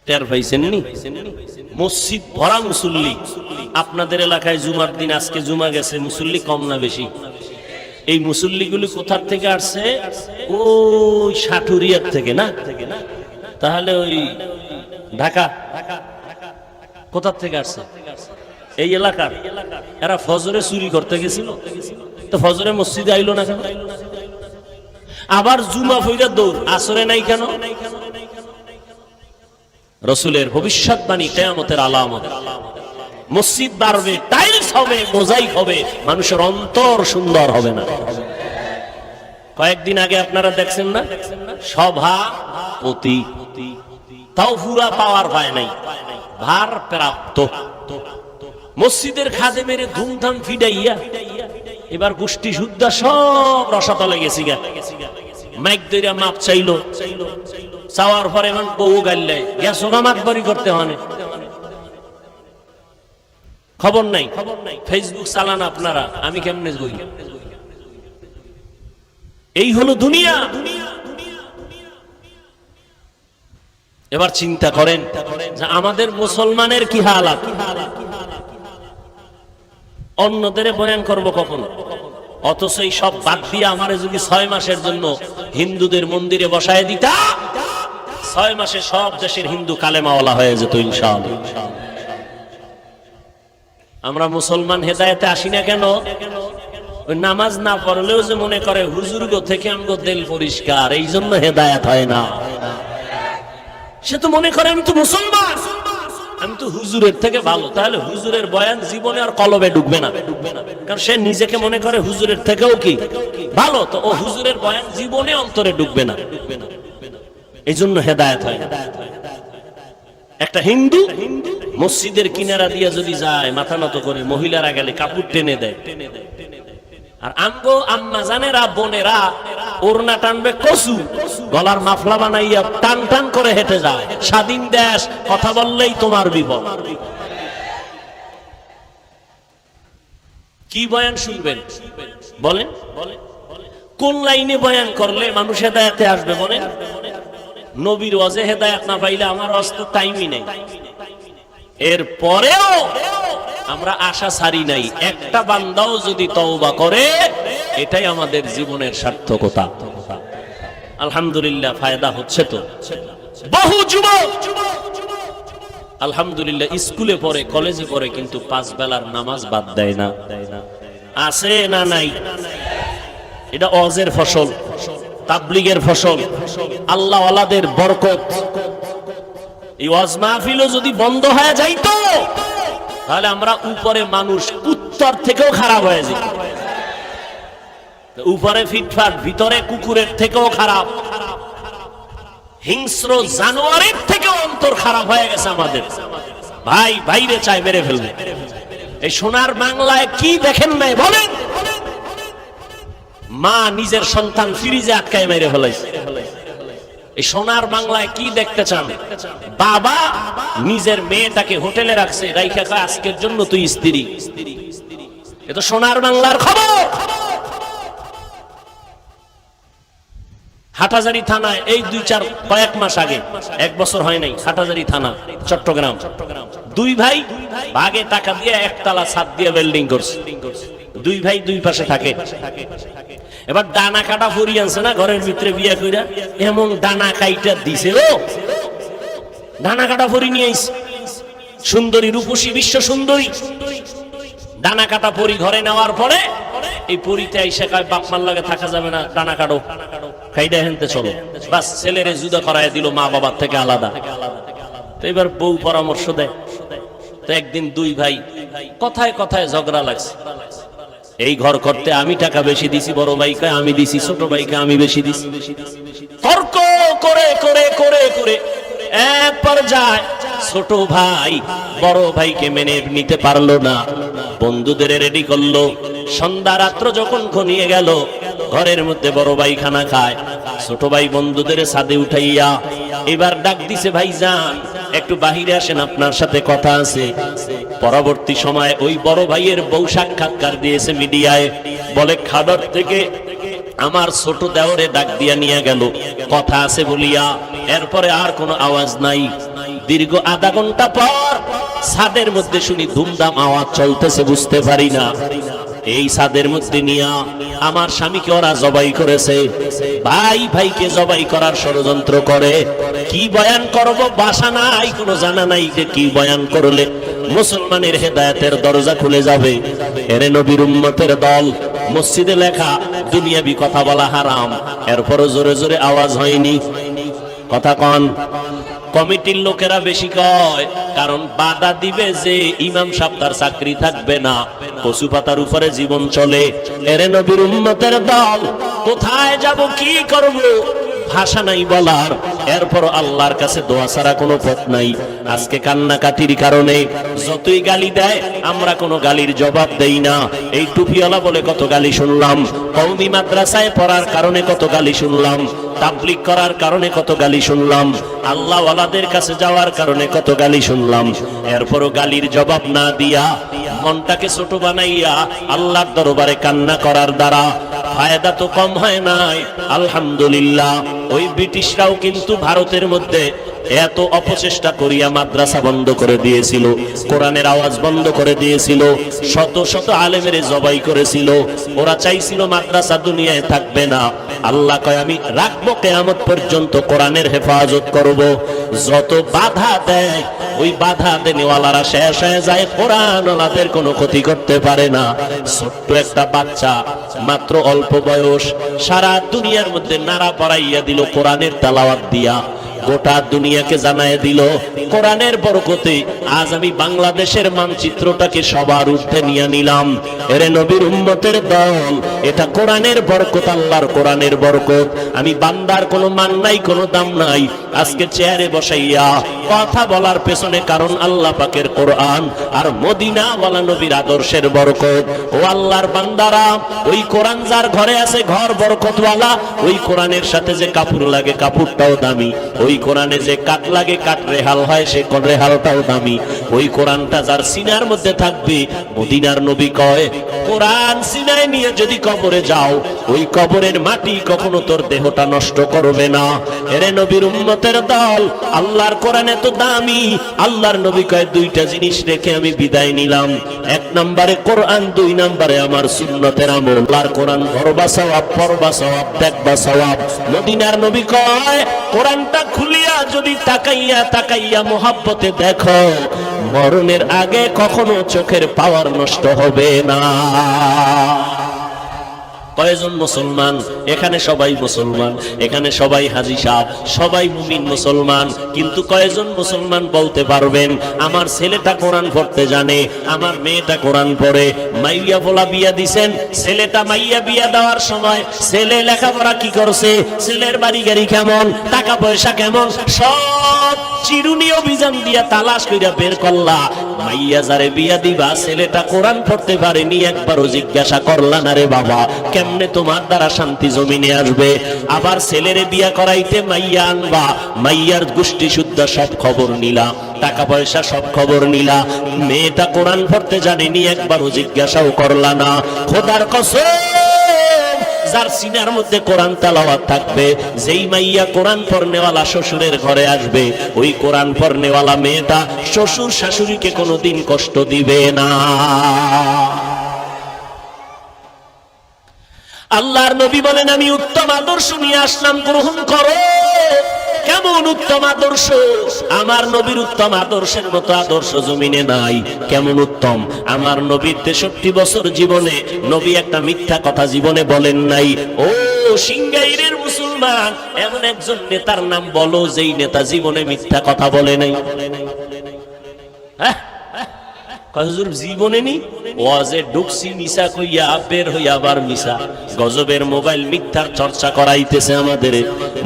টের পাইছেন নি? মসজিদ ভরা মুসল্লি। আপনাদের এলাকায় জুমার দিন আজকে জুমা গেছে, মুসল্লি কম না বেশি? এই মুসল্লিগুলি কোথার থেকে আসছে? ওই সাটুরিয়ার থেকে না? তাহলে ওই ঢাকা কোথার থেকে আসছে? এই এলাকার। এরা ফজরে চুরি করতে গেছিল, তো ফজরে মসজিদে আইলো না কেন? আবার জুমা ফইরা দৌড়, আসরে নাই কেন? রাসূলের ভবিষ্যৎবাণী কিয়ামতের আলামত। মসজিদ বাড়বে, টাইলস হবে, মোজাইক হবে, মানুষের অন্তর সুন্দর হবে না। কয়েকদিন আগে আপনারা দেখছেন না, সভাপতি তাও পুরা পাওয়ার পায় নাই, ভার প্রাপ্ত। মসজিদের খাদেমের ধুমধাম ফিডাইয়া এবার গোষ্ঠী শুদ্ধা সব রসাতলে গেছি গা। মাইক দইরা মাপ চাইলো, চাওয়ার পরে এমন বউ গাইলে গেছো না মাতবাড়ি করতে হয়। খবর নাই, ফেসবুক চালান আপনারা, আমি কেমনে বই। এই হলো দুনিয়া। এবার চিন্তা করেন যে আমাদের মুসলমানের কি হালাত। অন্যদের বয়ান করব কখন? অথচ এই সব বাদ দিয়ে আমারে যদি 6 মাসের জন্য হিন্দুদের মন্দিরে বসায় দিতা, 6 মাসে সব দেশের হিন্দু কালেমাওয়ালা হয়ে যেত ইনশাআল্লাহ। আমরা মুসলমান হেদায়েতে আসি না কেন? ওই নামাজ না পড়লেও যে মনে করে হুজুরগো থেকে আমগো দিল পরিষ্কার, এই জন্য হেদায়েত হয় না। সে তো মনে করে আমি তো মুসলমান, আমি তো হুজুরের থেকে ভালো। তাহলে হুজুরের বয়ান জীবনে আর কলবে ঢুকবে না, কারণ সে নিজেকে মনে করে হুজুরের থেকেও কি ভালো। তো ও হুজুরের বয়ান জীবনে অন্তরে ঢুকবে না, এই জন্য হেদায়েত হয় না। একটা হিন্দু মসজিদের কিনারা দিয়ে যদি যায়, মাথা নত করে, মহিলারা গেলে কাপড় টেনে দেয়, আর আমগো আম্মা জানেরা, বোনেরা ওড়না টানবে কসু, গলার মাফলা বানাইয়া টান টান করে হেঁটে যায়। স্বাধীন দেশ, কথা বললেই তোমার বিপদ। কি বয়ান শুনবেন বলেন? কোন লাইনে বয়ান করলে মানুষ হেদায়েতে আসবে বলেন? নবীর ওয়াজে হেদায়েত না পাইলে আমার অস্ত টাইমই নেই। এরপরেও আমরা আশা ছাড়ি নাই, একটা বান্দাও যদি তওবা করে, এটাই আমাদের জীবনের সার্থকতা। আলহামদুলিল্লাহ, ফায়দা হচ্ছে তো। বহু যুবক আলহামদুলিল্লাহ স্কুলে পড়ে, কলেজে পড়ে, কিন্তু 5 বেলার নামাজ বাদ দেয় না। আছে না নাই? এটা ওয়াজের ফসল, তাবলীগের ফসল, আল্লাহওয়ালাদের বরকত। এই ওয়াজ মাহফিলও যদি বন্ধ হয়ে যাইতো তাহলে আমরা উপরে মানুষ উত্তর থেকেও খারাপ হয়ে যেত। উপরে ফিটফাট, ভিতরে কুকুরের থেকেও খারাপ, হিংস্র জানোয়ারের থেকেও অন্তর খারাপ হয়ে গেছে আমাদের। ভাই বাইরে চাই মেরে ফেলবে। এই সোনার বাংলায় কি দেখেন নাই বলেন? মা নিজের সন্তান ফ্রিজে আটকায় মেরে ফেলাইছে। এই সোনার বাংলায় কি দেখতে চান? বাবা নিজের মেয়েটাকে হোটেলে রাখছে, রাইখা কয় আজকের জন্য তুই স্ত্রী। এ তো সোনার বাংলার খবর। হাটাজারি থানায় এই কয়েক মাস আগে, এক বছর হয় নাই, হাটাজারি থানা চট্টগ্রাম, দুই ভাই ভাগে টাকা দিয়ে একতলা ছাদ দিয়ে বিল্ডিং করছে। দুই ভাই দুই পাশে থাকে। এবার ডানা কাটা ফুরি আনছে না ঘরের ভিতরে বিয়া কইরা, এমন ডানা কাইটা দিছে, ও ডানা কাটা ফুরি নিয়ে আইছে। সুন্দরী রূপসী বিশ্ব সুন্দরী ডানা কাটা পরি ঘরে নেওয়ার পরে এই পরিতে আইসা কয় বাপ মার লাগে থাকা যাবে না, ডানা কাটো, খাইডা হেনতে চলো। বাস ছেলেরে জুদা করায় দিল মা বাবার থেকে আলাদা। তো এবার বউ পরামর্শ দেয়। তো একদিন দুই ভাই কথায় কথায় ঝগড়া লাগছে। এই ঘর করতে আমি টাকা বেশি দিছি, বড় ভাইকে আমি দিছি, ছোট ভাইকে আমি বেশি দিছি। তর্ক করে করে করে করে এক পর্যায়ে ছোট ভাই বড় ভাইকে মেনে নিতে পারলো না, বন্ধুদের রেডি করলো। সন্ধ্যা রাত্র যখন ঘনিয়ে গেল, ঘরের মধ্যে বড় ভাই খানা খায়, ছোট ভাই বন্ধুদের ছাদে উঠাইয়া এবার ডাক দিছে, ভাই যান একটু বাহিরে আসেন, আপনার সাথে কথা আছে। পরবর্তী সময় ওই বড় ভাইয়ের বউ সাক্ষাৎকার দিয়েছে মিডিয়ায়, বলে খাবার থেকে আমার ছোট দেওরে ডাক দিয়া নিয়ে গেল, কথা আছে বলিয়া। এরপরে আর কোনো আওয়াজ নাই। দীর্ঘ আধা ঘন্টা পর ছাদের মধ্যে শুনি ধুমধাম আওয়াজ চলতেছে, বুঝতে পারি না। এই ছাদের মধ্যে নিয়া আমার স্বামীকে ওরা জবাই করেছে। ভাই ভাইকে জবাই করার ষড়যন্ত্র করে। কি বয়ান করব, বাসা নাই, কোনো জানা নাই যে কি বয়ান করলে মুসলমানের হেদায়েতের দরজা খুলে যাবে। এরে নবীর উম্মতের দল, মসজিদে লেখা দুনিয়াবি কথা বলা হারাম, এরপরও জোরে জোরে আওয়াজ হয়নি। কথা কন। কমিটির লোকেরা বেশি কয়, কারণ বাধা দিবে যে ইমাম সাহেব তার চাকরি থাকবে না, কচু পাতার উপরে জীবন চলে। এরে নবীর উম্মতের দল, কোথায় যাব, কি করব, ভাষা নাই বলার। এরপর আল্লাহর কাছে দোয়া ছাড়া কোনো পথ নাই। আজকে কান্নাকাটির কারণে যতই গালি দেয়, আমরা কোনো গালির জবাব দেই না। এই টুপিওয়ালা বলে কত গালি শুনলাম, কওমি মাদ্রাসায় পড়ার কারণে কত গালি শুনলাম, তাবলীগ করার কারণে কত গালি শুনলাম, আল্লাহ ওয়ালাদের কাছে যাওয়ার কারণে কত গালি শুনলাম। এরপরও গালির জবাব না দিয়া মনটাকে ছোট বানাইয়া আল্লাহর দরবারে কান্না করার দ্বারা ফায়দা তো কম হয় নাই। আলহামদুলিল্লাহ, ওই ব্রিটিশরাও কিন্তু ভারতের মধ্যে এত অপচেষ্টা করিয়া মাদ্রাসা বন্ধ করে দিয়েছিল, কোরআনের আওয়াজ বন্ধ করে দিয়েছিল, শত শত আলেমের জবাই করেছিল। ওরা চাইছিল মাদ্রাসা দুনিয়ায় থাকবে না। আল্লাহ কয় আমি রাখবো কিয়ামত পর্যন্ত, কোরআনের হেফাজত করব। যত বাধা দেয় ওই বাধা দেনেওয়ালারা শেষ হয়ে যায়, কোরআনওয়ালাদের কোনো ক্ষতি করতে পারে না। ছোট্ট একটা বাচ্চা, মাত্র অল্প বয়স, সারা দুনিয়ার মধ্যে নাড়া পড়াইয়া দিল কোরআনের তেলাওয়াত দিয়া, গোটা দুনিয়াকে জানায় দিল কোরআনের বরকতে। আজ আমি বাংলাদেশের মানচিত্রটাকে সবার ঊর্ধ্বে নিয়ে নিলাম। এরে নবীর উম্মতের দল, এটা কোরআনের বরকত, আল্লাহর কোরআনের বরকত। আমি বান্দার কোনো মান নাই, কোনো দাম নাই। আজকে চেয়ারে বসাইয়া কথা বলার পেছনে কারণ আল্লাহ পাকের কোরআন আর মদিনা ওয়ালা নবীর আদর্শের বরকত। ও আল্লাহর বান্দারা, ওই কোরআন যার ঘরে আছে, ঘর বরকতওয়ালা। ওই কোরআনের সাথে যে কাপড় লাগে, কাপড়টাও দামি। ওই কোরআনে যে কাট লাগে, কাট রেহাল হয়, সে রেহালটাও দামি। ওই কোরআনটা যার সিনার মধ্যে থাকবে, মদিনার নবী কয় কোরআন সিনায় নিয়ে যদি কবরে যাও, ওই কবরের মাটি কখনো তোর দেহটা নষ্ট করবে না। এরে নবীর উম্মতের দল, আল্লাহর কোরআন এত দামি। আল্লাহর নবী কয় দুইটা জিনিস রেখে আমি বিদায় নিলাম, এক নম্বরে কোরআন, দুই নম্বরে আমার সুন্নতের আমল। আল্লাহর কোরআন ধরবা সওয়াব, পড়বা সওয়াব, দেখবা সওয়াব। মদিনার নবী কয় কোরআনটা খুলিয়া যদি তাকাইয়া তাকাইয়া মোহাব্বতে দেখো, মরণের আগে কখনো চোখের পাওয়ার নষ্ট হবে না। কয়জন মুসলমান? এখানে সবাই মুসলমান, এখানে সবাই হাজী সাহেব, সবাই মুমিন মুসলমান, কিন্তু কয়জন মুসলমান বলতে পারবেন আমার ছেলেটা কোরআন পড়তে জানে, আমার মেয়েটা কোরআন পড়ে? মাইয়া বলা বিয়া দিছেন, ছেলেটা মাইয়া বিয়া দেওয়ার সময় ছেলে লেখাপড়া কি করছে, ছেলের বাড়ি গাড়ি কেমন, টাকা পয়সা কেমন, সব চিরুনি অভিযান দিয়া তালাশ কইরা বের করলা। মাইয়া যারে বিয়া দিবা ছেলেটা কোরআন পড়তে পারেনি, একবারও জিজ্ঞাসা করলা না রে বাবা কেমনে তোমার দ্বারা শান্তি জমিনে আসবে? আবার ছেলেরে বিয়া করাইতে মাইয়া আনবা, মাইয়ার গোষ্ঠী শুদ্ধ সব খবর নিলা, টাকা পয়সা সব খবর নিলা, মেয়েটা কোরআন পড়তে জানেনি, একবারও জিজ্ঞাসাও করলা না। খোদার কসম, যার সিনার মধ্যে কোরআন তেলাওয়াত থাকবে, যেই মাইয়া কোরআন পড়নেওয়ালা শ্বশুরের ঘরে আসবে, ওই কোরআন পড়নেওয়ালা মেয়েটা শ্বশুর শাশুড়িকে কোনোদিন কষ্ট দিবে না। আল্লাহর নবী বলেন আমি উত্তম আদর্শ নিয়ে আসলাম, গ্রহণ করো। কেমন উত্তম আদর্শ? আমার নবীর উত্তম আদর্শের মতো আদর্শ জমিনে নাই। কেমন উত্তম? আমার নবীর 63 বছর জীবনে নবী একটা মিথ্যা কথা জীবনে বলেন নাই। ও সিংগাইরের মুসলমান, এমন একজন নেতার নাম বলো যেই নেতা জীবনে মিথ্যা কথা বলে নাই। হুজুর জীবনে নি ওয়াজে ঢুকছি মিশা কইয়া, বের হইয়া আবার মিশা। গজবের মোবাইল মিথ্যার চর্চা করাইতেছে আমাদের,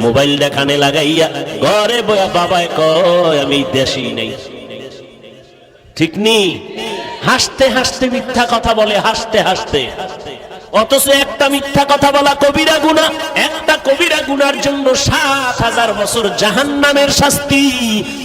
মোবাইল দেখানে লাগাইয়া ঘরে বয়া বাবায় কয় আমি দেশি নাই। ঠিক নি? হাসতে হাসতে মিথ্যা কথা বলে, হাসতে হাসতে। অথচ একটা মিথ্যা কথা বলা কবিরা গুনাহ, একটা কবিরা গুনার জন্য ৭,০০০ বছর জাহান্নামের শাস্তি।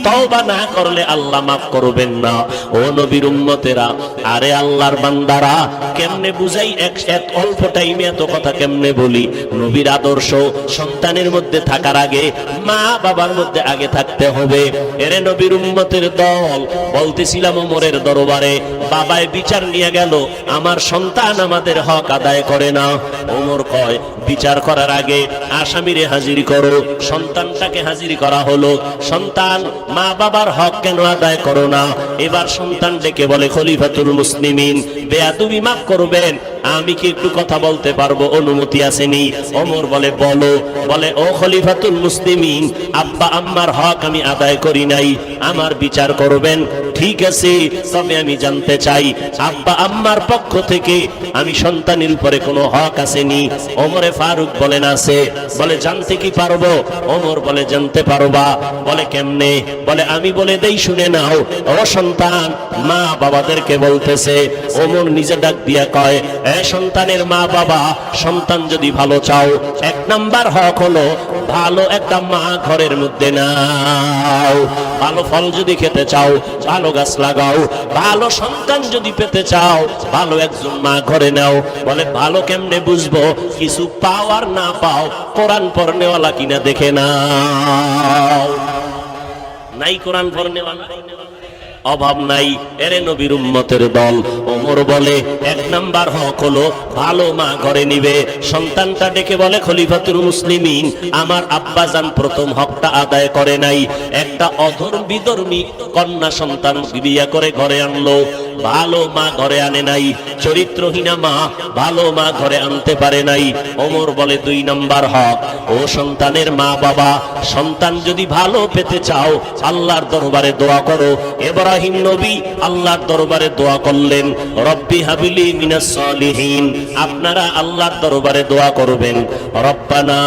তওবা না করলে আল্লাহ মাফ করবেন না। ও নবীর উম্মতেরা, আরে আল্লাহর বান্দারা, কেমনে বুঝাই এক অল্প টাইমে এত কথা কেমনে বলি? নবীর আদর্শ সন্তানের মধ্যে থাকার আগে মা বাবার মধ্যে আগে থাকতে হবে। এরে নবীর উম্মতের দল, বলতেছিলাম ওমরের দরবারে বাবায় বিচার নিয়ে গেল, আমার সন্তান আমাদের হক আদায় করে না। ওমর কয় বিচার করার আগে আসামিরে হাজির করো। সন্তানটাকে হাজির করা হলো। সন্তান মা বাবার হক কেন আদায় করো না? এবার সন্তান ডেকে বলে খলিফাতুল মুসলিমিন, বেয়াদবি মাফ করবেন, আমি কি একটু কথা বলতে পারবো, অনুমতি আসেনি? ওমর বলে বলো। বলে ও খলিফাতুল মুসলিমিন, আব্বা আম্মার হক আমি আদায় করি নাই, আমার বিচার করবেন। ঠিক আছে, তবে আমি জানতে চাই আব্বা আম্মার পক্ষ থেকে আমি সন্তানের উপরে কোনো হক আসেনি? ওমরে ফারুক বলেন আছে। বলে জানতে কি পারবো? ওমর বলে জানতে পারবা। বলে কেমনে? বলে আমি বলে দেই, শুনে নাও। ও সন্তান মা বাবাদেরকে বলতেছে। ওমর নিজে ডাক দিয়া কয়, এ সন্তানের মা বাবা, সন্তান যদি ভালো চাও, 1 নাম্বার হক হলো ভালো একটা মা ঘরের মধ্যে নাও। ভালো ফল যদি খেতে চাও, ভালো গাছ লাগাও। ভালো সন্তান যদি পেতে চাও, ভালো একজন মা ঘরে নাও। বলে ভালো কেমনে বুঝবো? কিছু পাও আর না পাও, কোরআন পড়নেওয়ালা কিনা দেখে নাও। নাই কোরআন পড়নেওয়ালা, অভাব নাই। এরে নবীর উম্মতের দল, ওমর বলে 1 নাম্বার হক হলো ভালো মা ঘরে নিবে। সন্তানটা ডেকে বলে খলিফাতুল মুসলিমিন, আমার আব্বাজান প্রথম হকটা আদায় করে নাই। একটা অধর্ম বিধর্মী কন্যা সন্তান বিয়ে করে ঘরে আনলো, ভালো মা ঘরে আনে নাই। চরিত্রহীনা মা ভালো মা ঘরে আনতে পারে নাই। ওমর বলে 2 নাম্বার হক, ও সন্তানের মা বাবা, সন্তান যদি ভালো পেতে চাও, আল্লাহর দরবারে দোয়া করো। ইব্রাহিম নবী আল্লাহর দরবারে দোয়া করলেন, রব্বি হাবিলি মিনাস সালিহিন। আপনারা আল্লাহর দরবারে দোয়া করবেন, রব্বানা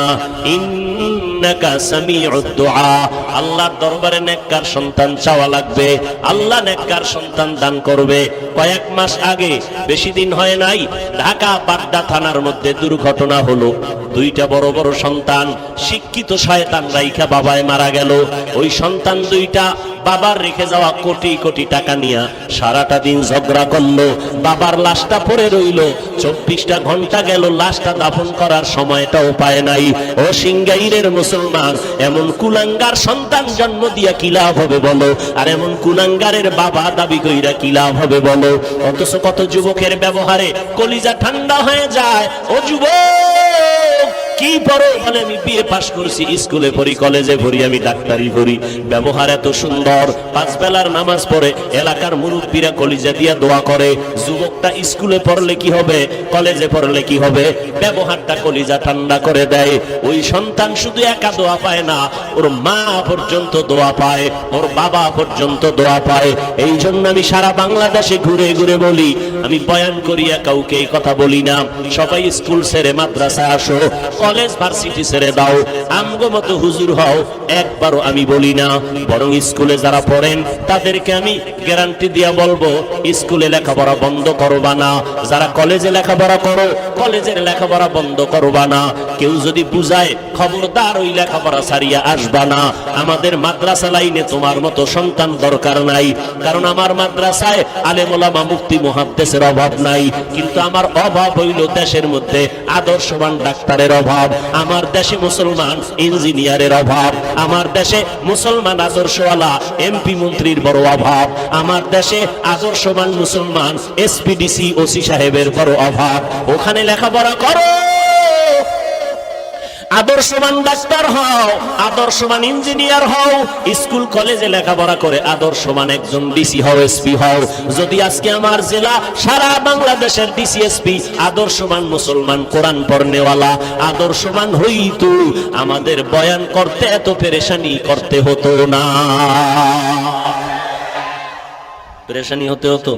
ইন্নাকা সামিউদ দুআ। আল্লাহর দরবারে নেককার সন্তান চাওয়া লাগবে, আল্লাহ নেককার সন্তান দান করবে। কয়েক মাস আগে, বেশি দিন হয় নাই, ঢাকা বাড্ডা থানার মধ্যে দুর্ঘটনা হলো। 2টা বড় বড় সন্তান, শিক্ষিত শয়তান রাইখা বাবায় মারা গেল। ওই সন্তান 2টা বাবার রেখে যাওয়া কোটি কোটি টাকা নিয়ে সারাটা দিন ঝগড়া করলো। বাবার লাশটা পড়ে রইল, 24টা ঘন্টা গেল, লাশটা দাফন করার সময়টাও পায় নাই। ও সিংগাইরের মুসলমান, এমন কুলাঙ্গার সন্তান জন্ম দিয়া কি লাভ হবে বলো? আর এমন কুলাঙ্গারের বাবা দাবি কইরা কি লাভ হবে বলো? অথচ কত যুবকের ব্যবহারে কলিজা ঠান্ডা হয়ে যায়। ও যুবক, কি পড়ো? বলে আমি বিএ পাস করছি, স্কুলে পড়ি, কলেজে পড়ি, আমি ডাক্তারি পড়ি। ব্যবহার এত সুন্দর, 5 বেলার নামাজ পড়ে, এলাকার মুরব্বীরা কলিজা দিয়া দোয়া করে। যুবকটা স্কুলে পড়লে কি হবে, কলেজে পড়লে কি হবে? ব্যবহারটা কলিজা ঠান্ডা করে দেয়। ওই সন্তান শুধু একা দোয়া পায় না, ওর মা পর্যন্ত দোয়া পায়, ওর বাবা পর্যন্ত দোয়া পায়। এই জন্য আমি সারা বাংলাদেশে ঘুরে ঘুরে বলি, আমি বয়ান করিয়া কাউকে এই কথা বলি না, সবাই স্কুল ছেড়ে মাদ্রাসায় আসো, কলেজ ভার্সিটি ছেড়ে দাও, আমগো মতো হুজুর হও, একবারও আমি বলি না। বরং স্কুলে যারা পড়েন তাদেরকে আমি গ্যারান্টি দিয়া বলবো, স্কুলে লেখাপড়া বন্ধ করবা না। যারা কলেজে লেখাপড়া করো, কলেজের লেখাপড়া বন্ধ করবা না। কেউ যদি বুঝায়, খবরদার ওই লেখাপড়া ছাড়িয়া আসবা না। আমাদের মাদ্রাসা লাইনে তোমার মতো সন্তান দরকার নাই, কারণ আমার মাদ্রাসায় আলেম ওলামা মুফতি মুহাদ্দিসের অভাব নাই, কিন্তু আমার অভাব হইল দেশের মধ্যে আদর্শবান ডাক্তারের অভাব, আমার দেশে মুসলমান ইঞ্জিনিয়ারের অভাব, আমার দেশে মুসলমান আদর্শওয়ালা এমপি মন্ত্রীর বড় অভাব, আমার দেশে আদর্শবান মুসলমান এসপিডিসি ওসি সাহেবের বড় অভাব। ওখানে লেখাপড়া করো, আদর্শবান ডাক্তার হও, আদর্শবান ইঞ্জিনিয়ার হও, স্কুল কলেজে লেখাপড়া করে আদর্শবান একজন ডিসি হও, এসপি হও। যদি আজকে আমার জেলা সারা বাংলাদেশের ডিসি এসপি আদর্শবান মুসলমান কোরআন পড়নেওয়ালা আদর্শবান হইতো, আমাদের বয়ান করতে এত পেরেশানি করতে হতো না। পেরেশানি হতে হতো,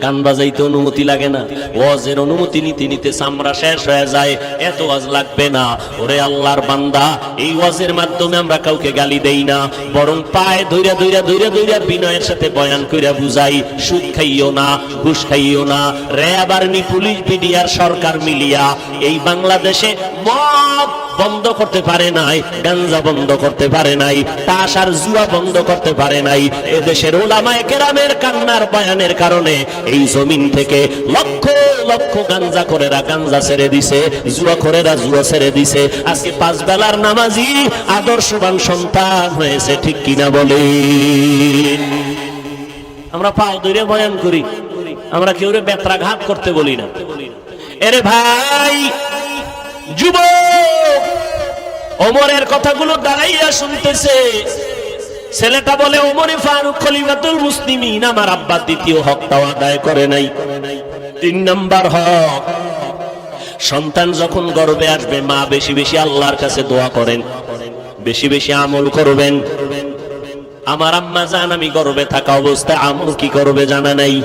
গান বাজাইতে অনুমতি লাগে না, ওয়াজের অনুমতি নিতে নিতে চামড়া শেষ হয়ে যায়, এত ওয়াজ লাগবে না। ওরে আল্লাহর বান্দা, এই ওয়াজের মাধ্যমে আমরা কাউকে গালি দেই না, বরং পায়ে ধইরা ধইরা ধইরা ধইরা বিনয়ের সাথে বয়ান কইরা বুঝাই, সুদ খাইও না, ঘুষ খাইও না। র্যাব আর্মি পুলিশ বিডিআর সরকার মিলিয়া এই বাংলাদেশে মদ বন্ধ করতে পারে নাই, গাঞ্জা বন্ধ করতে পারে নাই, তাস আর জুয়া বন্ধ করতে পারে নাই। এদেশের ওলামায়ে কেরামের কান্নার বয়ানের কারণে এই জমিন থেকে লক্ষ লক্ষ গাঞ্জা করেরা গাঞ্জা ছেড়ে দিছে, জুয়া করেরা জুয়া ছেড়ে দিছে। আজকে 5 বেলার নামাজি আদর্শবান সন্তান হয়েছে, ঠিক কিনা বলেন? আমরা পাও ধরে বয়ান করি, আমরা কেউ বেত্রাঘাত করতে বলি না। এরে ভাই যুবক, ওমরের কথাগুলো দাঁড়াইয়া শুনতেছে। ছেলেটা বলে, ওমরে ফারুক খলিফাতুল মুসলিমিন, আমার আব্বা দ্বিতীয় হকটাও আদায় করে নাই। 3 নাম্বার হক, সন্তান যখন গর্ভে আসবে মা বেশি বেশি আল্লাহর কাছে দোয়া করেন, বেশি বেশি আমল করবেন। আমার আম্মা জান আমি গর্ভে থাকা অবস্থায় আমল কি করবে জানা নাই।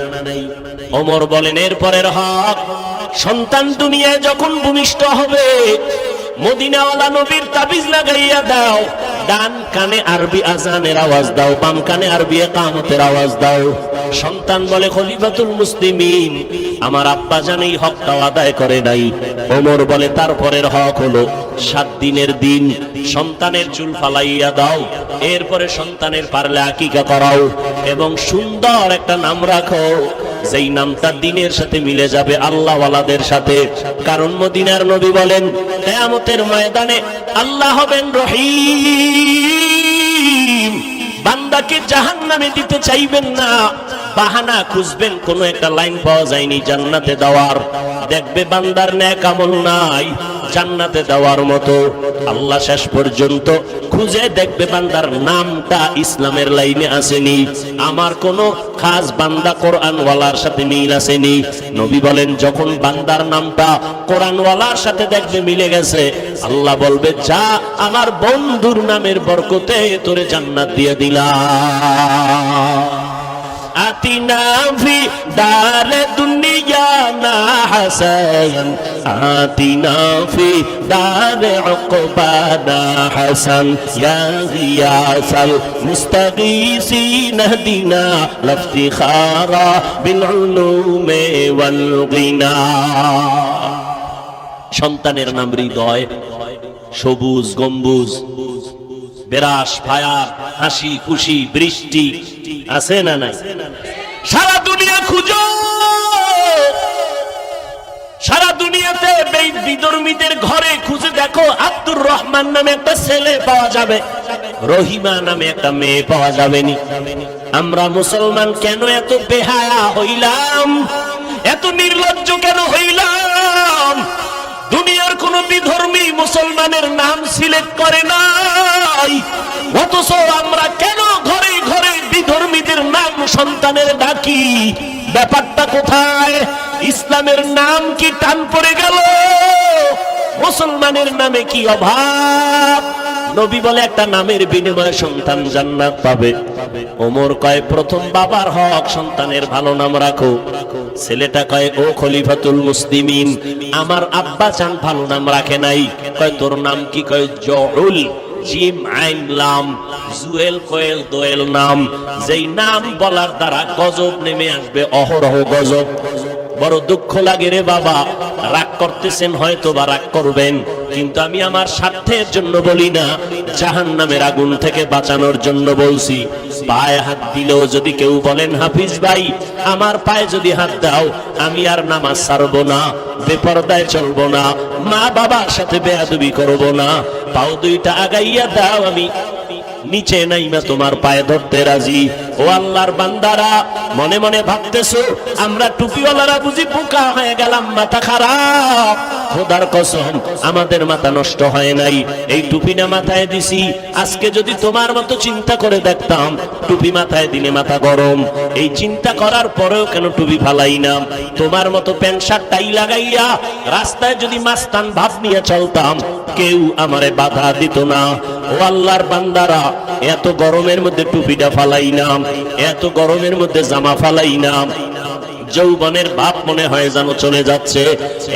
ওমর বলেন, এরপরের হক, সন্তান দুনিয়ায় যখন ভূমিষ্ঠ হবে মদিনাওয়ালা নবীর তাবিজ লাগাইয়া দাও, ডান কানে আরবি আজানের আওয়াজ দাও, বাম কানে আরবি ইকামতের আওয়াজ দাও। সন্তান বলে, খলিফাতুল মুসলিমিন, আমার আব্বা জান এই হকটাও আদায় করে নাই। ওমর বলে, তারপরের হক হলো 7 দিনের দিন সন্তানের চুল ফালাইয়া দাও, এরপরে সন্তানের পারলে আকিকা করাও এবং সুন্দর একটা নাম রাখো, যেই নামটা দিনের সাথে মিলে যাবে আল্লাহওয়ালাদের সাথে। কারণ মদিনার নবী বলেন, কিয়ামতের ময়দানে আল্লাহ হবেন রহিম, বান্দাকে জাহান্নামে দিতে চাইবেন না, বাহানা খুঁজবেন, কোন একটা লাইন পাওয়া যায়নি জান্নাতে দেওয়ার। দেখবে বান্দার নেক আমল নাই জান্নাতে দেওয়ার মতো, আল্লাহ শেষ পর্যন্ত খুঁজে দেখবে বান্দার নামটা ইসলামের লাইনে আসেনি, আমার কোন খাস বান্দা কোরআনওয়ালার সাথে মিল আসেনি। নবী বলেন, যখন বান্দার নামটা কোরআনওয়ালার সাথে দেখবে মিলে গেছে, আল্লাহ বলবে, যা আমার বন্ধুর নামের বরকতে তোরে জান্নাত দিয়ে দিলাম। আতিনা ফি দারে দুনিয়া না হাসান, আতিনা ফি দারে উকবা না হাসান, ইয়া গিয়াসাল মুস্তাগীসিন হদিনা লাফতিখারা বিল উলুমে ওয়াল গিনা। সন্তানের নাম হৃদয়, সবুজ গম্বুজ, বেরাস ফায়ার, হাসি খুশি, বৃষ্টি আছে না নাই? সারা দুনিয়া খুঁজো, সারা দুনিয়াতে বিধর্মীদের ঘরে খুঁজে দেখো, আব্দুর রহমান নামে একটা ছেলে পাওয়া যাবে, রহিমা নামে একটা মেয়ে পাওয়া যাবে নি। আমরা মুসলমান কেন এত বেহায়া হইলাম, এত নির্লজ্জ কেন হইলাম? দুনিয়ার কোন বিধর্মী মুসলমানের নাম সিলেক্ট করে নাই, অথচ আমরা কেন ঘরে ঘরে বিধর্মীদের নাম সন্তানের ডাকি? ব্যাপারটা কোথায়? ইসলামের নাম কি টান পড়ে গেল? মুসলমানের নামে কি অভাব? নবী বলে একটা নামের বিনিময়ে সন্তান জান্নাত পাবে। ওমর কয় প্রথম বাবার হক, সন্তানের ভালো নাম রাখো। ছেলেটা কয় ও খলিফাতুল মুসলিমিন, আমার আব্বা চান ভালো নাম রাখে নাই। কয় তোর নাম কি? কয় জউল, জিম আইন লাম, জুয়েল কোয়েল দোয়েল নাম, যেই নাম বলার দ্বারা গজব নেমে আসবে, অহরহ গজব। বড় দুঃখ লাগে রে বাবা, রাগ করতেছেন হয়তো বা রাগ করবেন, কিন্তু আমি আমার স্বার্থের জন্য বলি না, জাহান্নামের আগুন থেকে বাঁচানোর জন্য বলছি। পায়ে হাত দিলেও যদি কেউ বলেন হাফিজ ভাই আমার পায়ে যদি হাত দাও, আমি আর নামাজ ছাড়বো না, বেপরদায় চলবো না, মা বাবার সাথে বেয়াদবি করবো না, পাও দুইটা আগাইয়া দাও, আমি নিচে নাইমা তোমার পায়ে ধরতে রাজি। ও আল্লাহর বান্দারা, মনে মনে ভাবতেছো আমরা টুপিওয়ালারা বুঝি বোকা হয়ে গেলাম, মাথা খারাপ? খোদার কসম আমাদের মাথা নষ্ট হয় নাই, এই টুপি না মাথায় দিছি। আজকে যদি তোমার মতো চিন্তা করে দেখতাম, টুপি মাথায় দিলে মাথা গরম, এই চিন্তা করার পরেও কেন টুপি ফালাই না? তোমার মতো প্যান্ট শার্ট টাই লাগাইয়া রাস্তায় যদি মাস্তান ভাব নিয়ে চলতাম, কেউ আমারে বাধা দিত না। ও আল্লাহর বান্দারা, এত গরমের মধ্যে টুপিটা ফালাই না, এত গরমের মধ্যে জামা ফালাই না, যৌবনের ভাব মনে হয় যেন চলে যাচ্ছে,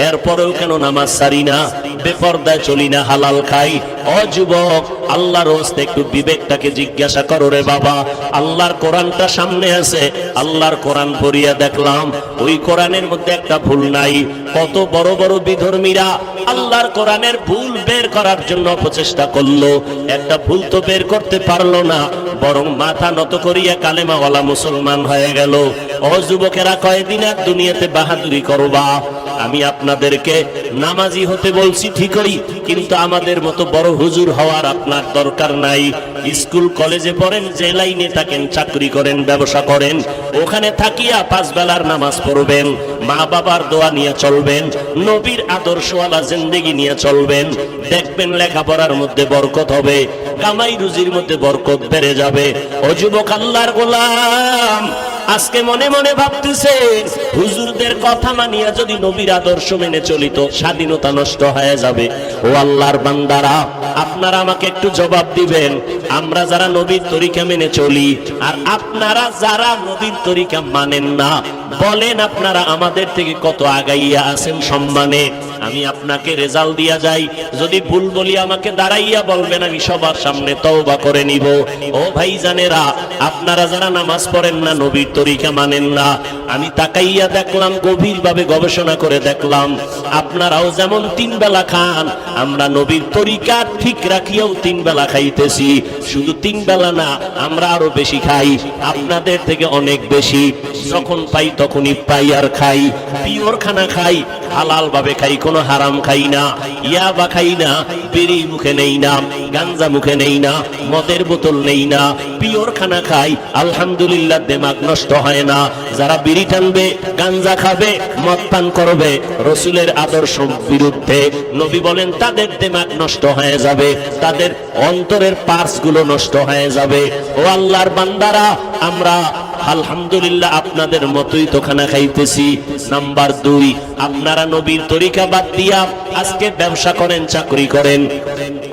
এরপরেও কেন নামাজ ছাড়ি না, বেপরদায় চলি না, হালাল খাই? ও যুবক, আল্লাহর হস্তে একটু বিবেকটাকে জিজ্ঞাসা করো রে বাবা। আল্লাহর কোরআনটা সামনে আছে, আল্লাহর কোরআন পড়িয়া দেখলাম ওই কোরআনের মধ্যে একটা ভুল নাই। কত বড় বড় বিধর্মীরা আল্লাহর কোরআনের ভুল বের করার জন্য প্রচেষ্টা করলো, একটা ভুল তো বের করতে পারলো না, বরং মাথা নত করিয়া কালেমাওয়ালা মুসলমান হয়ে গেল। ও যুবকেরা, কয়দিন আর দুনিয়াতে বাহাদুরি করবা? আমি আপনাদেরকে নামাজি হতে বলছি ঠিকই, কিন্তু আমাদের মতো বড় হুজুর হওয়ার আপনার দরকার নাই। স্কুল কলেজে পড়েন, যে লাইনে থাকেন, চাকরি করেন, ব্যবসা করেন, ওখানে থাকিয়া 5 বেলার নামাজ পড়বেন, মা বাবার দোয়া নিয়ে চলবেন, নবীর আদর্শওয়ালা জিন্দেগি নিয়ে চলবেন, দেখবেন লেখাপড়ার মধ্যে বরকত হবে, কামাই রুজির মধ্যে বরকত বেড়ে যাবে। ও যুবক আল্লাহর গোলাম, আজকে মনে মনে ভাবতেছে হুজুরদের কথা মানিয়া যদি নবীর আদর্শ মেনে চলিত, স্বাধীনতা নষ্ট হয়ে যাবে। ও আল্লাহর বান্দারা, আপনারা আমাকে একটু জবাব দিবেন, আমরা যারা নবীর তরিকা মেনে চলি আর আপনারা যারা নবীর তরিকা মানেন না, বলেন আপনারা আমাদের থেকে কত আগাইয়া আছেন সম্মানে? আমি আপনাকে রেজাল্ট দিয়া যাই, যদি ভুল বলি আমাকে দাঁড়াইয়া বলবেন, আমি সবার সামনে তওবা করে নিব। ও ভাইজানেরা, আপনারা যারা নামাজ পড়েন না, নবীর তরিকা মানেন না, আমি তাকাইয়া দেখলাম, গভীরভাবে গবেষণা করে দেখলাম, আপনারাও যেমন 3 বেলা খান, আমরা নবীর তরিকা ঠিক রাখিয়াও 3 বেলা খাইতেছি। শুধু 3 বেলা না, আমরা আরো বেশি খাই, আপনাদের থেকে অনেক বেশি। যখন পাই তখনই পাই আর খাই, পিওর খানা খাই, হালাল ভাবে খাই, কোনো হারাম খাই না, ইয়াবা খাই না, বিড়ি মুখে নেই না, গাঞ্জা মুখে নেই না, মদের বোতল নেই না, পিওর খানা খাই, আলহামদুলিল্লাহ, দিমাগ নষ্ট হয় না। যারা বিড়ি টানবে, গাঞ্জা খাবে, মদ পান করবে, রসুলের আদর্শ বিরুদ্ধে, নবী বলেন তাদের দিমাগ নষ্ট হয়ে যাবে, তাদের অন্তরের পার্টস গুলো নষ্ট হয়ে যাবে। ও আল্লাহর বান্দারা, আমরা আলহামদুলিল্লাহ আপনাদের মতোই তো খানা খাইতেছি। নাম্বার 2, আপনারা নবীর তরিকা বাদ দিয়া আজকে ব্যবসা করেন, চাকরি করেন।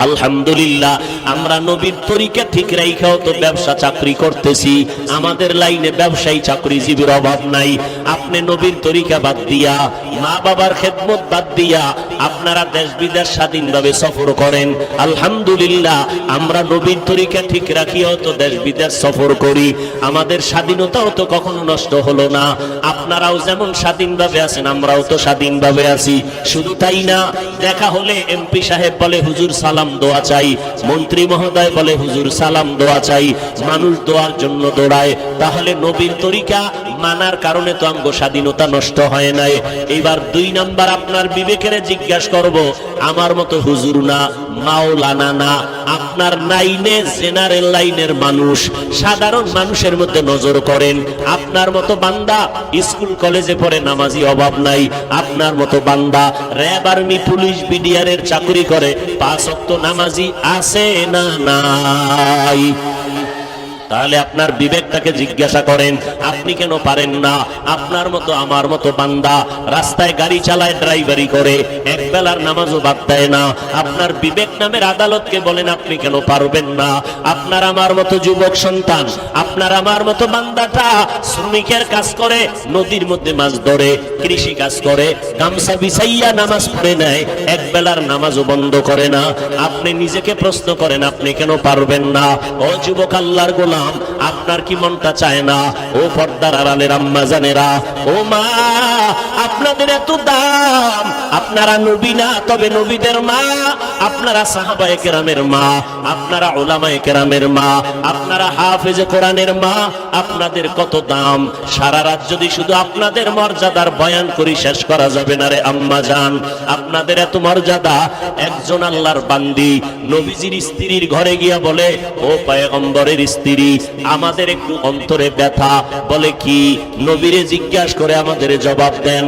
আলহামদুলিল্লাহ, আমরা নবীর তরিকা ঠিক রাইখাও তো ব্যবসা চাকরি করতেছি, আমাদের লাইনে ব্যবসায়ী চাকরিজীবীর অভাব নাই। আপনি নবীর তরিকা বাদ দিয়া, মা বাবার খেদমত বাদ দিয়া আপনারা দেশ বিদেশ স্বাধীনভাবে সফর করেন। আলহামদুলিল্লাহ, আমরা নবীর তরিকা ঠিক রাখিও তো দেশ বিদেশ সফর করি, আমাদের স্বাধীনতাও তো কখনো নষ্ট হলো না। আপনারাও যেমন স্বাধীনভাবে আছেন, আমরাও তো স্বাধীনভাবে আছি। শুধু তাই না, দেখা হলে এমপি সাহেব বলে হুজুর সালাম দোয়া চাই, মন্ত্রী মহোদয় বলে হুজুর সালাম দোয়া চাই, মানুষ দোয়ার জন্য দৌড়ায়। তাহলে নবীর তরিকা মানার কারণে তো আমরা আমগো স্বাধীনতা নষ্ট হয় নাই। এবার 2 নাম্বার আপনার বিবেকের জিজ্ঞাসা করব, আমার মতো হুজুর না, মাওলানা না, আপনার লাইনে জেনারেল লাইনের মানুষ, সাধারণ মানুষের মধ্যে নজর করেন। আপনার মতো বান্দা স্কুল কলেজে পড়ে নামাজি অভাব নাই। আপনার মতো বান্দা র্যাব, আর্মি, পুলিশ, বিডিআর এর চাকরি করে, 5 ওয়াক্ত নামাজি আছে না নাই? তাহলে আপনার বিবেকটাকে জিজ্ঞাসা করেন, আপনি কেন পারেন না? আপনার মতো আমার মতো বান্দা রাস্তায় গাড়ি চালায়, ড্রাইভারি করে, এক বেলার নামাজও বাদ দেয় না। আপনার বিবেক নামের আদালতকে বলেন আপনি কেন পারবেন না? আপনার আমার মতো যুবক সন্তান, আপনার আমার মতো বান্দাটা শ্রমিকের কাজ করে, নদীর মধ্যে মাছ ধরে, কৃষি কাজ করে, গামছা বিছাইয়া নামাজ পড়ে নেয়, এক বেলার নামাজও বন্ধ করে না। আপনি নিজেকে প্রশ্ন করেন আপনি কেন পারবেন না? ও যুবক আল্লাহর গোলাম, আপনার কি মনটা চায় না? ও পর্দার আড়ালের আম্মা জানেরা, ও মা, আপনাদের এত দাম। আপনারা নবী না, তবে নবীদের মা। আপনারা সাহাবায়ে কেরামের মা, আপনারা উলামায়ে কেরামের মা, আপনারা হাফেজে কোরআনের মা। আপনাদের কত দাম! সারা রাত যদি শুধু আপনাদের মর্যাদার বয়ান করি শেষ করা যাবে না রে আম্মা জান। আপনাদের এত মর্যাদা, একজন আল্লাহর বান্দি নবীজির স্ত্রীর ঘরে গিয়া বলে, ও পয়গম্বরের স্ত্রী, আমাদের একটু অন্তরে ব্যথা। বলে কি? নবীরে জিজ্ঞাসা করে আমাদের জবাব দেন।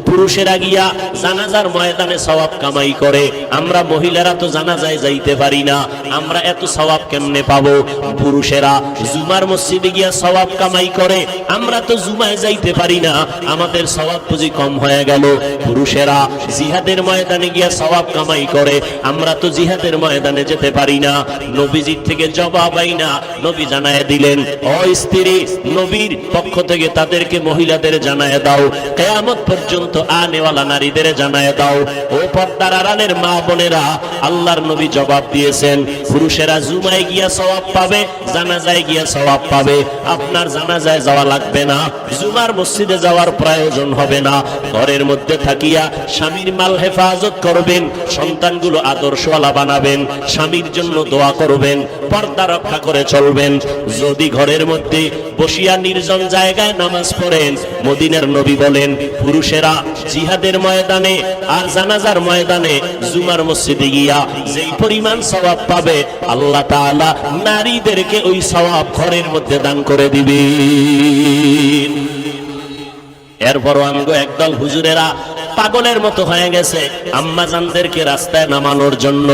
পুরুষেরা গিয়া জানাজার ময়দানে সওয়াব কামাই করে, আমরা মহিলারা তো জানাজায় যাইতে পারি না, আমরা এত সওয়াব কেমনে পাবো? পুরুষেরা জুমার মসজিদে গিয়া সওয়াব কামাই করে, আমরা তো জুমায় যাইতে পারি না, আমাদের সওয়াব পুঁজি কম হয়ে গেল। পুরুষেরা জিহাদের ময়দানে গিয়া সওয়াব কামাই করে, আমরা তো জিহাদের ময়দানে যেতে পারি না। নবীজির থেকে জবাব আই না, নবী জানায় দিলেন, ও স্ত্রী, নবীর পক্ষ থেকে তাদেরকে মহিলাদের জানায় দাও, কিয়ামত পর্যন্ত আনেওয়ালা নারীদের জানায় দাও। ও পর্দার আড়ালের মা বোনেরা, আল্লাহর নবী জবাব দিয়েছেন, পুরুষেরা জুমায় গিয়া সওয়াব পাবে, জানাজায় গিয়া সওয়াব পাবে। আপনার জানাজায় যাওয়া লাগবে না, জুমার মসজিদে যাওয়ার প্রয়োজন হবে না। ঘরের মধ্যে থাকিয়া স্বামীর মাল হেফাজত করবেন, সন্তানগুলো আদর্শওয়ালা বানাবেন, স্বামীর জন্য দোয়া করবেন, পর্দা রক্ষা করে চলবেন। যদি ঘরের মধ্যে বসিয়া নির্জন জায়গায় নামাজ পড়েন, মদিনার নবী বলেন, পুরুষেরা জিহাদের ময়দানে আর জানাজার ময়দানে জুমার মসজিদে গিয়া যেই পরিমাণ সওয়াব পাবে, আল্লাহ তাআলা নারীদেরকে ওই সওয়াব ঘরের মধ্যে দান করে দিবেন। এরপরও আমগো একদল হুজুরেরা পাগলের মতো হয়ে গেছে আম্মাজানদেরকে রাস্তায় নামানোর জন্য।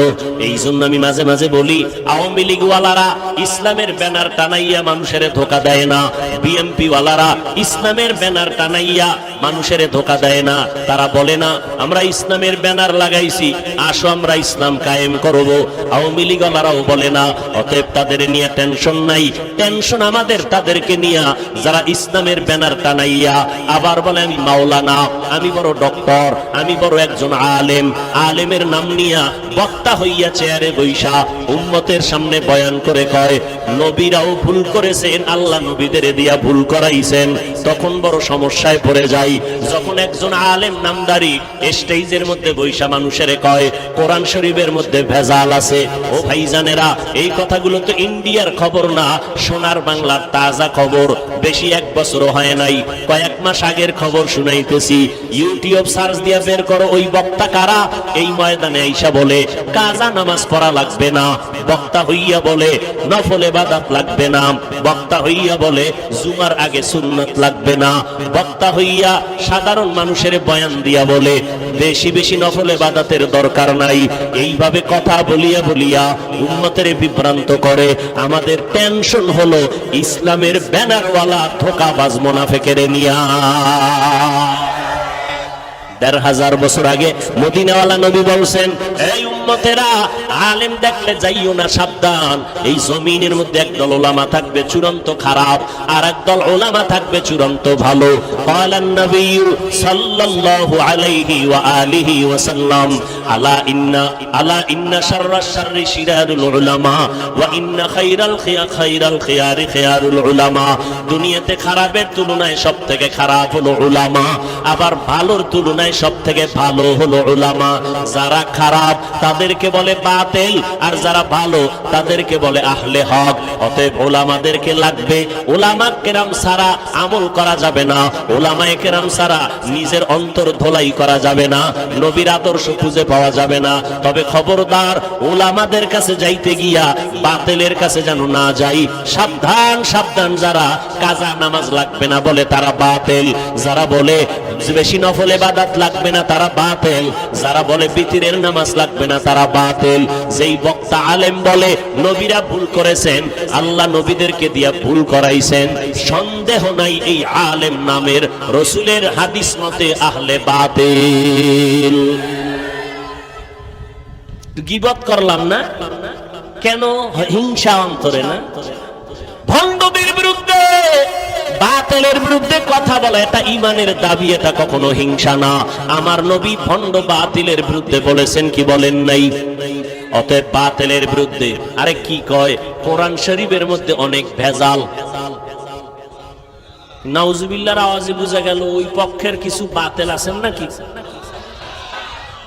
এই জন্য আমি মাঝে মাঝে বলি, আওয়ামী লীগ ওয়ালারা ইসলামের ব্যানার টানাইয়া মানুষের ধোকা দেয় না, বিএনপি ওয়ালারা ইসলামের ব্যানার টানাইয়া মানুষের ধোকা দেয় না। তারা বলে না আমরা ইসলামের ব্যানার লাগাইছি, আসো আমরা ইসলাম কায়েম করব। আওয়ামী লীগ ওয়ালারাও বলে না, অতএব তাদের নিয়ে টেনশন নাই, টেনশন আমাদের তাদেরকে নিয়ে যারা ইসলামের ব্যানার টানাইয়া আবার বলে আমি মাওলানা, আমি বড় ডক্টর, আমি বড় একজন আলেম, আলেমের নাম নিয়া বক্তা হইয়া চেয়ারে বৈশা উম্মতের সামনে বয়ান করে কয় নবীরাও ভুল করেছেন, আল্লাহ নবীদের দিয়া ভুল করাইছেন। তখন বড় সমস্যায় পড়ে যাই যখন একজন আলেম নামদারি স্টেজের মধ্যে বৈশা মানুষের কয় কোরআন শরীফের মধ্যে ভেজাল আছে। ও ভাইজানেরা, এই কথাগুলো তো ইন্ডিয়ার খবর না, সোনার বাংলার তাজা খবর। বেশি 1 বছরও হয় নাই, কয়েক মাস আগের খবর শুনাইতেছি। ইউটিউব সার্চ দিয়া বের করো ওই বক্তা কারা। এই ময়দানে আইসা বলে কাজা নামাজ পড়া লাগবে না, বক্তা হইয়া বলে নফল ইবাদত লাগবে না, বক্তা হইয়া বলে জুমার আগে সুন্নাত লাগবে না, বক্তা হইয়া সাধারণ মানুষের বয়ান দিয়া বলে বেশি বেশি নফল ইবাদতের দরকার নাই। এইভাবে কথা বলিয়া বলিয়া উম্মতের বিভ্রান্ত করে। আমাদের টেনশন হলো ইসলামের ব্যানারওয়ালা ধোঁকাবাজ মুনাফিকের নিয়া। ১৫০০ বছর আগে মদিনাওয়ালা নবী বলছেন, এই উম্মতেরা, আলেম দেখলে যাইও না, সাবধান। এই জমিনের মধ্যে একদল ওলামা থাকবে চূড়ান্ত খারাপ, আর একদল ওলামা থাকবে চূড়ান্ত ভালো। ক্বালান নবী সাল্লাল্লাহু আলাইহি ওয়া আলিহি ওয়াসাল্লাম, আলা ইন্না শাররাশ শাররি শিরারুল উলামা ওয়া ইন্না খায়রাল খিয়ারি খিয়ারুল উলামা। দুনিয়াতে খারাপের তুলনায় সবথেকে খারাপ হলো উলামা, আবার ভালোর তুলনায় তুলনায় সব থেকে ভালো হলো উলামা। যারা খারাপ তাদেরকে বলে বাতিল, আর যারা ভালো তাদেরকে বলে আহলে হক। অতএব উলামাদেরকে লাগবে। উলামা কেরাম ছাড়া আমল করা যাবে না, উলামায়ে কেরাম ছাড়া নিজের অন্তর ধোলাই করা যাবে না, নবীর আদর্শ খুঁজে পাওয়া যাবে না। তবে খবরদার, উলামাদের কাছে যাইতে গিয়া বাতিলের কাছে যেন না যাই। সাবধান সাবধান, যারা কাজা নামাজ লাগবে না বলে তারা বাতিল, যারা বলে বেশি নফল ইবাদত লাগবে না তারা বাতিল, যারা বলে বিতিরের নামাজ লাগবে না তারা বাতিল। যেই বক্তা আলেম বলে নবীরা ভুল করেছেন, আল্লাহ নবীদেরকে দিয়া ভুল করাইছেন, সন্দেহ নাই এই আলেম নামের রাসূলের হাদিস মতে আহলে বাতিল। গীবত করলাম না কেন? হিংসা অন্তরে না? ভণ্ডদের বিরুদ্ধে, বাতিলের বিরুদ্ধে কথা বলা এটা ঈমানের দাবি, এটা কখনো হিংসা না। আমার নবী ভণ্ড বাতিলের বিরুদ্ধে বলেছেন কি বলেন নাই? অতএব বাতিলের বিরুদ্ধে। আরে কি কয়, কোরআন শরীফের মধ্যে অনেক ভেজাল। নাউজুবিল্লাহর আওয়াজে বোঝা গেল ওই পক্ষের কিছু বাতিল আছেন নাকি?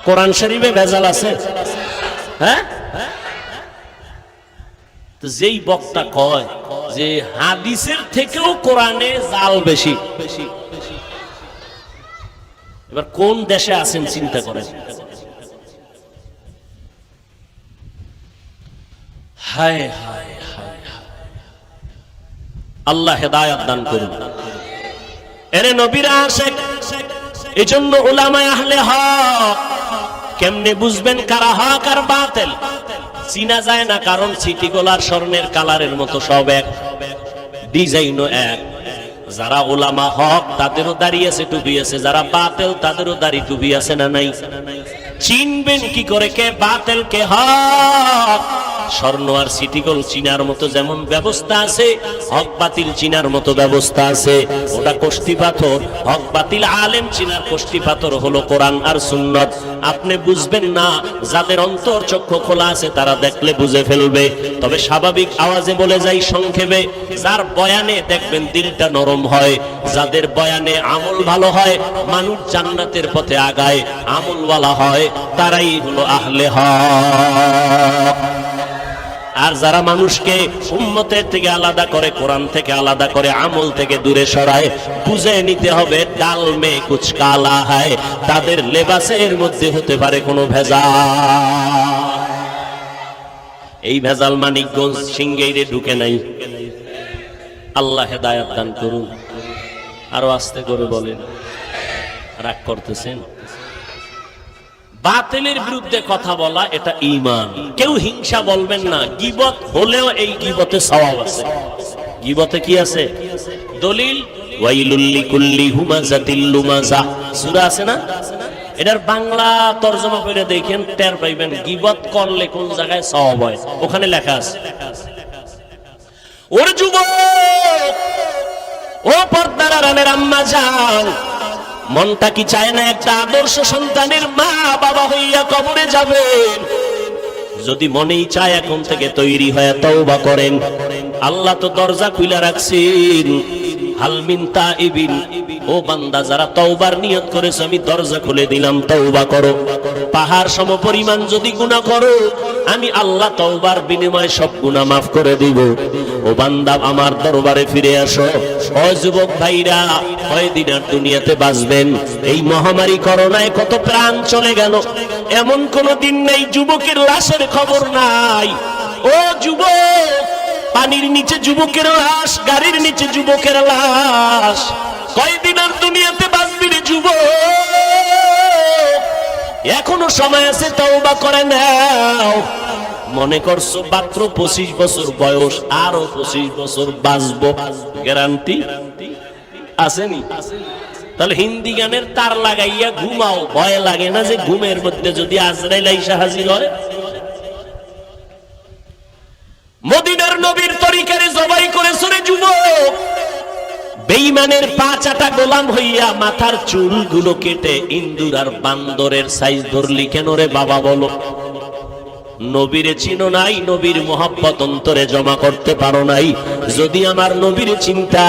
কোরআন শরীফে ভেজাল আছে? হ্যাঁ, যেই বক্তা কয় যে হাদিসের থেকেও কোরআনে জাল বেশি, এবার কোন দেশে আছেন চিন্তা করেন। হায় হায় হায়, আল্লাহ হেদায়েত দান করুন। এরে নবীরা আশিক, এজন্য উলামায়ে আহলে হক কেমনে বুঝবেন কারা হক আর বাতিল? চিনা যায় না, কারণ সিটিগোলার স্বর্ণের কালারের মতো সব এক, ডিজাইনও এক। যারা উলামা হক তাদেরও দাড়ি আছে, টুপি আছে, যারা বাতিল তাদেরও দাড়ি টুপি আছে না নাই? চিনবেন কি করে কে বাতিল কে হক? স্বর্ণ আর সিটিগোল চিনার মতো যেমন ব্যবস্থা আছে, হক বাতিল চিনার মতো ব্যবস্থা আছে। ওটা কষ্টি পাথর, হক বাতিল আলেম চিনার কষ্টি পাথর হলো কোরআন আর সুন্নাত। আপনি বুঝবেন না, যাদের অন্তর চক্ষু খোলা আছে তারা দেখলে বুঝে ফেলবে। তবে স্বাভাবিক আওয়াজে বলে যাই সংক্ষেপে, যার বয়ানে দেখবেন দিলটা নরম হয়, যাদের বয়ানে আমল ভালো হয়, মানুষ জান্নাতের পথে আগায়, আমলওয়ালা হয়, তারাই হলো আহলে হক। আর যারা মানুষকে উম্মতের থেকে আলাদা করে, কোরআন থেকে আলাদা করে, আমল থেকে দূরে সরায়, বুঝে নিতে হবে ডাল মে কুছ কালা হয়, তাদের লেবাসের মধ্যে হতে পারে কোনো ভেজাল। এই ভেজাল মানিকগঞ্জ সিংহেইরে ঢুকে নাই। আল্লাহ হেদায়েত দান করুন। আরো আস্তে করে বলেন, রাগ করতেছেন? বাতিলের বিরুদ্ধে কথা বলা এটা ঈমান। কেউ হিংসা বলবেন না। গীবত হলেও এই গীবতে সওয়াব আছে। গীবতে কি আছে? দলিল ওয়াইলুল লিকুল্লি হুমাযাতিল লুমাযা সূরা আছে না? এটার বাংলা তরজমা করে দেখেন, টের পাইবেন গীবত করলে কোন জায়গায় সওয়াব হয়। ওখানে লেখা আছে। ওর যুবক, ও পর্দার আড়ালের আম্মা জান, মনটা কি চায় না একটা আদর্শ সন্তানের মা বাবা হইয়া কবরে যাবেন? যদি মনেই চায়, এখন থেকে তৈরি হয়ে তওবা করেন। আল্লাহ তো দরজা খুলে রাখছেন। হাল মিন তাইবিন, ও বান্দা যারা তওবার নিয়ত করেছে আমি দরজা খুলে দিলাম, তওবা করো। পাহাড় সমপরিমাণ যদি গুনাহ করো, আমি আল্লাহ তওবার বিনিময়ে সব গুনাহ মাফ করে দিব। ও বান্দা আমার দরবারে ফিরে আসো। ও যুবক ভাইরা, কয়দিন আর দুনিয়াতে বাঁচবেন? এই মহামারী করোনায় কত প্রাণ চলে গেল। এমন কোন দিন নেই যুবকের লাশের খবর নাই। ও যুবক, পানির নিচে যুবকের লাশ, গাড়ির নিচে যুবকের লাশ। কয়দিন আর দুনিয়াতে বাঁচবি রে যুবক? এখনো সময় আছে, তওবা করে নাও। মনে করছো মাত্র 25 বছর বয়স, আরো 25 বছর বাঁচবো, গ্যারান্টি আসেনি? তাহলে হিন্দি গানের তার লাগাইয়া ঘুমাও। ভয় লাগে না যে ঘুমের মধ্যে যদি আজরাইল আইসা হাজির হয়? মদিনার নবীর তরিকারে জবাই করেছ রে যুবক। বেঈমানের পা চাটা গোলাম হইয়া মাথার চুলগুলো কেটে ইন্দুর আর বান্দরের সাইজ ধরলি কেন রে বাবা বলো? নবীরে চিনো নাই, নবীর মোহাব্বত অন্তরে জমা করতে পারো নাই। যদি আমার নবীরে চিন্তা,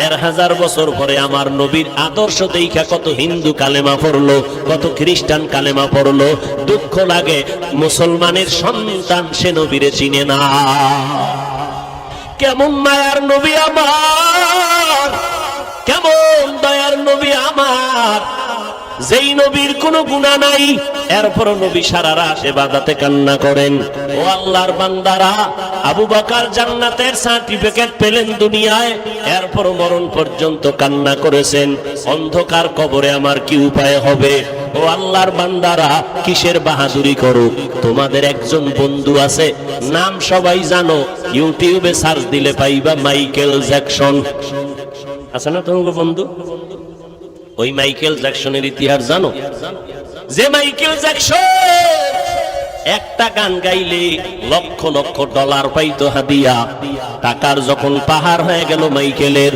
১৫০০ বছর পরে আমার নবীর আদর্শ দেখা কত হিন্দু কালেমা পড়লো, কত খ্রিস্টান কালেমা পড়লো। দুঃখ লাগে মুসলমানের সন্তান সে নবীরে চিনে না। কেমন মায়ার নবী আমার, কেমন দয়ার নবী আমার, যেই নবীর কোনো গুনাহ নাই, এরপর নবী সারা রাত ইবাদতে কান্না করেন। ও আল্লাহর বান্দারা, আবু বকর জান্নাতের সার্টিফিকেট পেলেন দুনিয়ায়, এরপর মরণ পর্যন্ত কান্না করেছেন। অন্ধকার কবরে আমার কি উপায় হবে? ও আল্লাহর বান্দারা, কিসের বাহাদুরি করো? তোমাদের একজন বন্ধু আছে, নাম সবাই জানো, ইউটিউবে সার্চ দিলে পাইবা মাইকেল জ্যাকসন। আছে না তোমার বন্ধু? ওই মাইকেল জ্যাকসনের ইতিহাস জানো? যে মাইকেল জ্যাকসন একটা গান গাইলে লক্ষ লক্ষ ডলার পাইতো হাদিয়া। টাকার যখন পাহাড় হয়ে গেল মাইকেলের,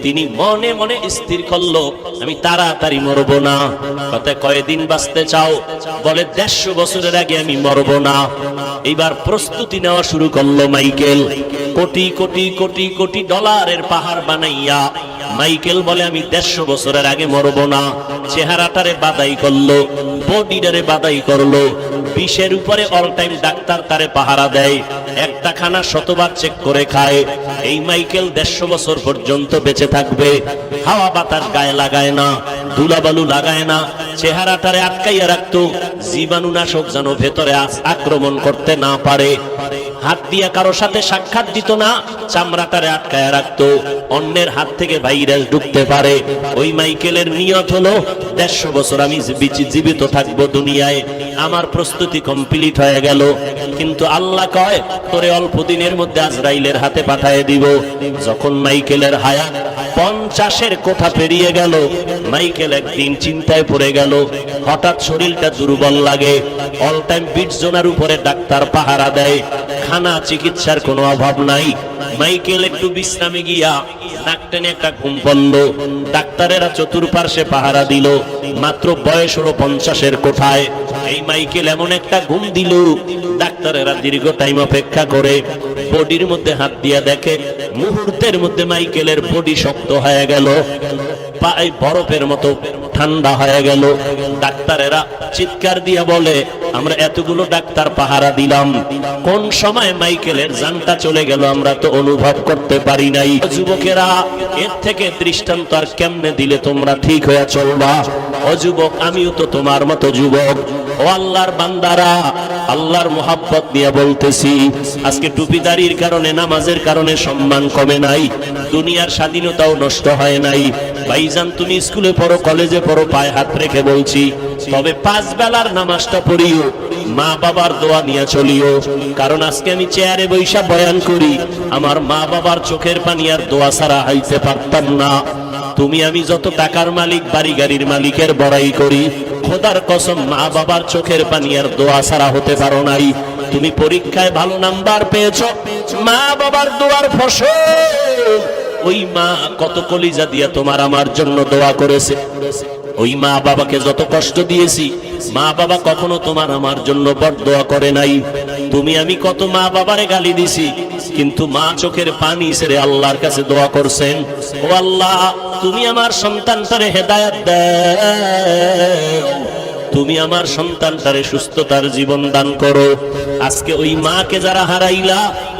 তিনি মনে মনে স্থির করলো আমি তাড়াতাড়ি মরবো না। কতে কয়দিন বাঁচতে চাও? বলে ১৫০ বছরের আগে আমি মরবো না। এইবার প্রস্তুতি নেওয়া শুরু করলো মাইকেল। কোটি কোটি কোটি কোটি ডলারের পাহাড় বানাইয়া মাইকেল বলে আমি ১৫০ বছরের আগে মরবো না। চেহারাটারে বাদাই করলো, বডিটারে বাদাই করলো। ২০-এর উপরে অল টাইম ডাক্তার তারে পাহারা দেয়, একটা খানা শতবার চেক করে খায়। এই মাইকেল ১৫০ বছর পর্যন্ত বেঁচে থাকবে। হাওয়া বাতাস গায়ে লাগায় না, ধুলাবালু লাগায় না, চেহারাটারে আটকাইয়া রাখতো, জীবাণুনাশক যেন ভেতরে আক্রমণ করতে না পারে। হাত দিয়া কারো সাথে সাক্ষাৎ দিত না, চামড়াটারে আটকায়া রাখতো, অন্যের হাত থেকে ভাইরাস ঢুকতে পারে। ওই মাইকেলের নিয়ত হলো ১৫০ বছর আমি জীবিত থাকবো দুনিয়ায়। আমার প্রস্তুতি কমপ্লিট হয়ে গেল, কিন্তু আল্লাহ কয় তোরে অল্প দিনের মধ্যে আজরাইলের হাতে পাঠিয়ে দিব। যখন মাইকেলের হায়াত ৫০-এর কোঠা পেরিয়ে গেল, মাইকেল একদিন চিন্তায় পড়ে গেল। হঠাৎ শরীরটা দুর্বল লাগে, অল টাইম ২০ জনের উপরে ডাক্তার পাহারা দেয়, খানা চিকিৎসার কোনো অভাব নাই। মাইকেল একটু বিশ্রামে গিয়া নাক টেনে একটা ঘুম পড়ল। ডাক্তারেরা চতুর্পার্শ্বে পাহারা দিল, মাত্র বয়স হলো ৫০-এর কোঠায়। এই মাইকেল এমন একটা ঘুম দিল, ডাক্তারেরা দীর্ঘ টাইম অপেক্ষা করে বডির মধ্যে হাত দিয়া দেখে মুহূর্তের মধ্যে মাইকেলের বডি শক্ত হয়ে গেল, পায়ে বরফের মতো ঠান্ডা হয়ে গেল। ডাক্তারেরা চিৎকার দিয়া বলে আমরা এতগুলো ডাক্তার পাহারা দিলাম, কোন সময় মাইকেলের জানটা চলে গেল আমরা তো অনুভব করতে পারি নাই। যুবকেরা, এর থেকে দৃষ্টান্ত আর কেমনে দিলে তোমরা ঠিক হয়ে চলবা? ও যুবক, আমিও তো তোমার মতো যুবক। ও আল্লাহর বান্দারা, আল্লাহর মোহাব্বত নিয়ে বলতেছি, আজকে টুপিদারির কারণে, নামাজের কারণে সম্মান কমে নাই, দুনিয়ার স্বাধীনতাও নষ্ট হয় নাই। ভাইজান, তুমি স্কুলে পড়ো, কলেজে পড়ো, পায়ে হাত রেখে বলছি, তবে ৫ বেলার নামাজটা পড়িও, মা বাবার দোয়া নিয়ে চলিও। কারণ আজকে আমি চেয়ারে বৈশা বয়ান করি, আমার মা বাবার চোখের পানি আর দোয়া ছাড়া হাইতে পারতাম না। তুমি আমি যত টাকার মালিক, বাড়ি গাড়ির মালিকের বড়াই করি, খোদার কসম মা বাবার চোখের পানি আর দোয়া ছাড়া হতে পারো নাই। তুমি পরীক্ষায় ভালো নাম্বার পেয়েছো, মা বাবার দোয়ার ফসল। ওই মা কত কলিজা দিয়া তোমার আমার জন্য দোয়া করেছে। ওই মা বাবাকে যত কষ্ট দিয়েছি, মা বাবা কখনো তোমার আমার জন্য বরদোয়া করে নাই। তুমি আমি কত মা বাবারে গালি দিছি, কিন্তু মা চোখের পানি ছেড়ে আল্লাহর কাছে দোয়া করছেন, ও আল্লাহ তুমি আমার সন্তানটারে হেদায়েত দাও, তুমি আমার সন্তানটারে সুস্থতার জীবন দান করো। আজকে ওই মাকে যারা হারাইলা,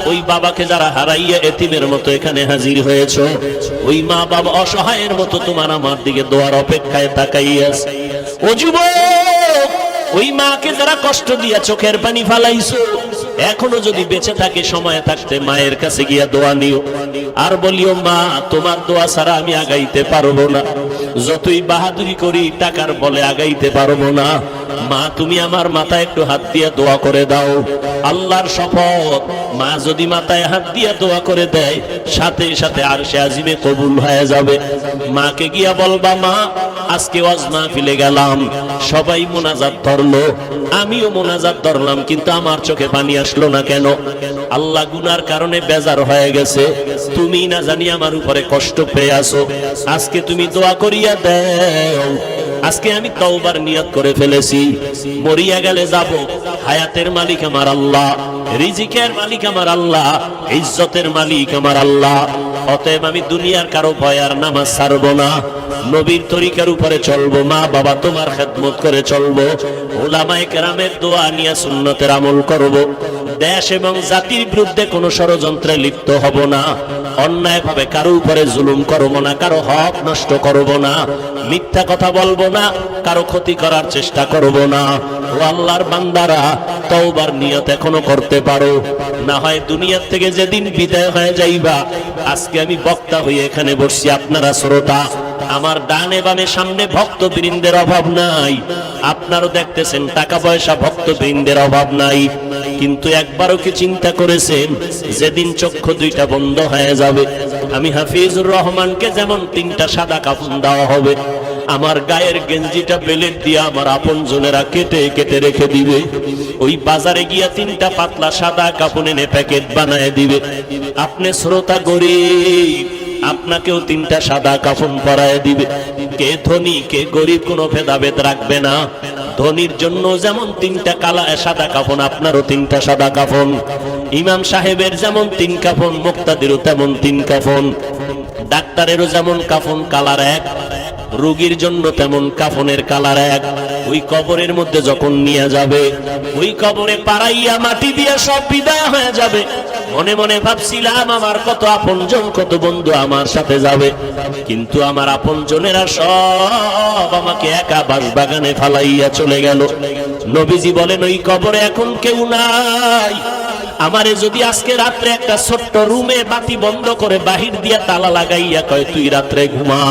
ওই বাবাকে যারা হারাইয়া এতিমের মতো এখানে হাজির হয়েছো, ওই মা বাবা অসহায়ের মতো তোমার আমার দিকে দোয়ার অপেক্ষায় তাকাইয়াছে। ও যুবক, ওই মাকে যারা কষ্ট দিয়া চোখের পানি ফালাইছো, এখনো যদি বেঁচে থাকে, সময় থাকতে মায়ের কাছে গিয়া দোয়া নিও, আর বলিও মা তোমার দোয়া ছাড়া আমি আগাইতে পারবো না, যতই বাহাদুরি করি টাকার বলে আগাইতে পারবো না। মা তুমি আমার মাথায় একটু হাত দিয়া দোয়া করে দাও। আল্লাহর শপথ, মা যদি মাথায় হাত দিয়া দোয়া করে দেয়, সাথে সাথে আরশে আজিমে কবুল হয়ে যাবে। মাকে গিয়া বলবা মা আজকে ওয়াজ মাহফিলে গেলাম, সবাই মোনাজাত ধরলো, আমিও মোনাজাত ধরলাম, কিন্তু আমার চোখে পানি আসলো না কেন? আল্লাহ গুনার কারণে বেজার হয়ে গেছে, তুমি না জানি আমার উপরে কষ্ট পেয়ে আসো, আজকে তুমি দোয়া করিয়া দাও। আজকে আমি তওবার নিয়ত করে ফেলেছি, মরিয়া গেলে যাব, হায়াতের মালিক আমার আল্লাহ, রিজিকের মালিক আমার আল্লাহ, ইজ্জতের মালিক আমার আল্লাহ। অতএব আমি দুনিয়ার কারো ভয় আর নামাজ ছাড়বো না, নবীর তরিকার উপরে চলবো, মা বাবা তোমার খেদমত করে চলবো, উলামায়ে কেরামের দোয়া নিয়ে সুন্নতের আমল করব, দেশ এবং জাতির বিরুদ্ধে কোনো ষড়যন্ত্রে লিপ্ত হব না, অন্যায় ভাবে কারো উপরে জুলুম করব না, কারো হক নষ্ট করব না, মিথ্যা কথা বলবো না, কারো ক্ষতি করার চেষ্টা করব না। ও আল্লাহর বান্দারা, তওবার নিয়ত এখনো করতে পারো, না হয় দুনিয়ার থেকে যেদিন বিদায় হয়ে যাইবা। আজকে আমি বক্তা হয়ে এখানে বসছি, আপনারা শ্রোতা। আমার ডানে বামে সামনে ভক্তবৃন্দের অভাব নাই, আপনারও দেখতেছেন টাকা পয়সা ভক্তবৃন্দের অভাব নাই। কিন্তু একবারও কি চিন্তা করেছেন যেদিন চক্ষু দুইটা বন্ধ হয়ে যাবে, আমি হাফিজুর রহমানকে যেমন 3টা সাদা কাফন দেওয়া হবে, আমার গায়ের গেঞ্জিটা বেলেট দিয়ে আমার আপনজনেরা কেটে কেটে রেখে দিবে, ওই বাজারে গিয়া 3টা পাতলা সাদা কাপড় এনে প্যাকেট বানায় দিবে। আপনি শ্রোতা গরিব, আপনাকেও 3টা সাদা কাফন পরায় দিবে। কে ধনী কে গরিব কোনো ভেদাভেদ রাখবে না। ধনীর জন্য যেমন 3টা কালা সাদা কাফন, আপনারও 3টা সাদা কাফন। ইমাম সাহেবের যেমন 3 কাফন, মুক্তাদিরও তেমন 3 কাফন। ডাক্তারেরও যেমন কাফন কালার এক, রোগীর জন্য তেমন কাফনের কালার এক। ওই কবরের মধ্যে যখন নিয়ে যাবে, ওই কবরে পাড়াইয়া মাটি দিয়ে সব বিদায় হয়ে যাবে। মনে মনে ভাবছিলাম আমার কত আপনজন কত বন্ধু আমার সাথে যাবে, কিন্তু আমার আপনজনেরা সব আমাকে একা বাসবাগানে ফালাইয়া চলে গেল। নবীজি বলেন ওই কবরে এখন কেউ নাই। আমারে যদি আজকে রাত্রে একটা ছোট্ট রুমে বাতি বন্ধ করে বাহির দিয়া তালা লাগাইয়া কয় তুই রাত্রে ঘুমা,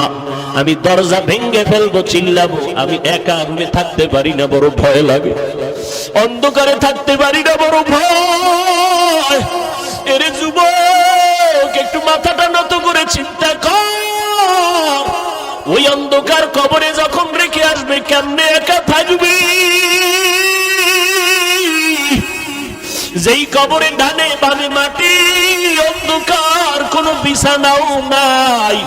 আমি দরজা ভেঙ্গে ফেলবো, চিল্লাবো। আমি একা রুমে থাকতে পারি না, বড় ভয় লাগে। অন্ধকারে থাকতে পারি না, বড় ভয়। এরে যুবক, একটু মাথাটা নত করে চিন্তা কর, ওই অন্ধকার কবরে যখন রেখে আসবে কেমনে একা থাকবি? যেই কবরে ডানে বামে মাটি, অন্ধকার, কোনো বিছানাও নাই।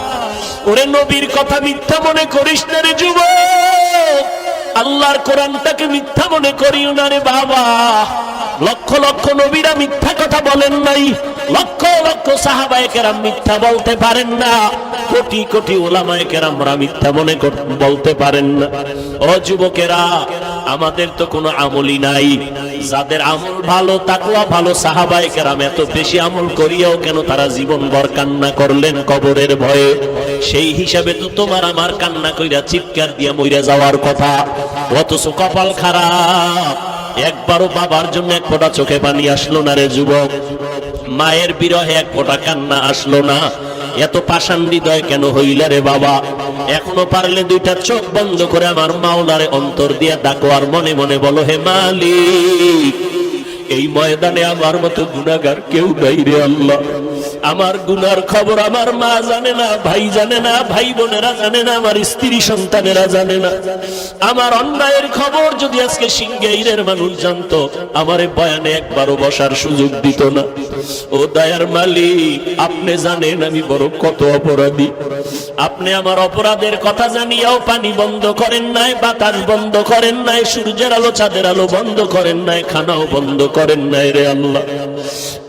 ওরে নবীর কথা মিথ্যা মনে করিস না রে যুবক, আল্লাহর কোরআনটাকে মিথ্যা মনে করিও না রে বাবা। লক্ষ লক্ষ নবীরা মিথ্যা কথা বলেন নাই, লক্ষ লক্ষ সাহাবায়ে কেরাম মিথ্যা বলতে পারেন না, কোটি কোটি উলামায়ে কেরামরা মিথ্যা মনে বলতে পারেন না। ও যুবকেরা, আমাদের তো কোনো আমলই নাই। যাদের আমল ভালো, তাকওয়া ভালো, সাহাবায়ে কেরাম এত বেশি আমল করিয়াও কেন তারা জীবনভর কান্না করলেন কবরের ভয়ে? সেই হিসাবে তো তোমার আমার কান্না কইরা চিৎকার দিয়া মইরা যাওয়ার কথা। অথচ কপাল খারাপ, একবারও বাবার জন্য এক ফোঁটা চোখে পানি আসলো না রে যুবক, মায়ের বিরহে এক ফোঁটা কান্না আসলো না। এত পাষাণ হৃদয় কেন হইলা রে বাবা? এখনো পারলে 2টা চোখ বন্ধ করে আমার মাওলারে অন্তর দিয়া ডাকো, আর মনে মনে বলো, হে মালিক, এই ময়দানে আমার মতো গুনাহগার কেউ নাই রে আল্লাহ। আমার গুনার খবর আমার মা জানে না, ভাই জানে না, ভাই বোনেরা জানে না, আমার স্ত্রী সন্তানেরা জানে না। আমার অন্যায়ের খবর যদি আজকে সিংগাইরের মানুষ জানতো, আমারে বয়ানে একবারও বসার সুযোগ দিত না। ও দয়ার মালিক, আপনি জানেন আমি বড় কত অপরাধী। আপনি আমার অপরাধের কথা জানিয়াও পানি বন্ধ করেন নাই, বাতাস বন্ধ করেন নাই, সূর্যের আলো চাঁদের আলো বন্ধ করেন নাই, খানাও বন্ধ করেন নাই রে আল্লাহ।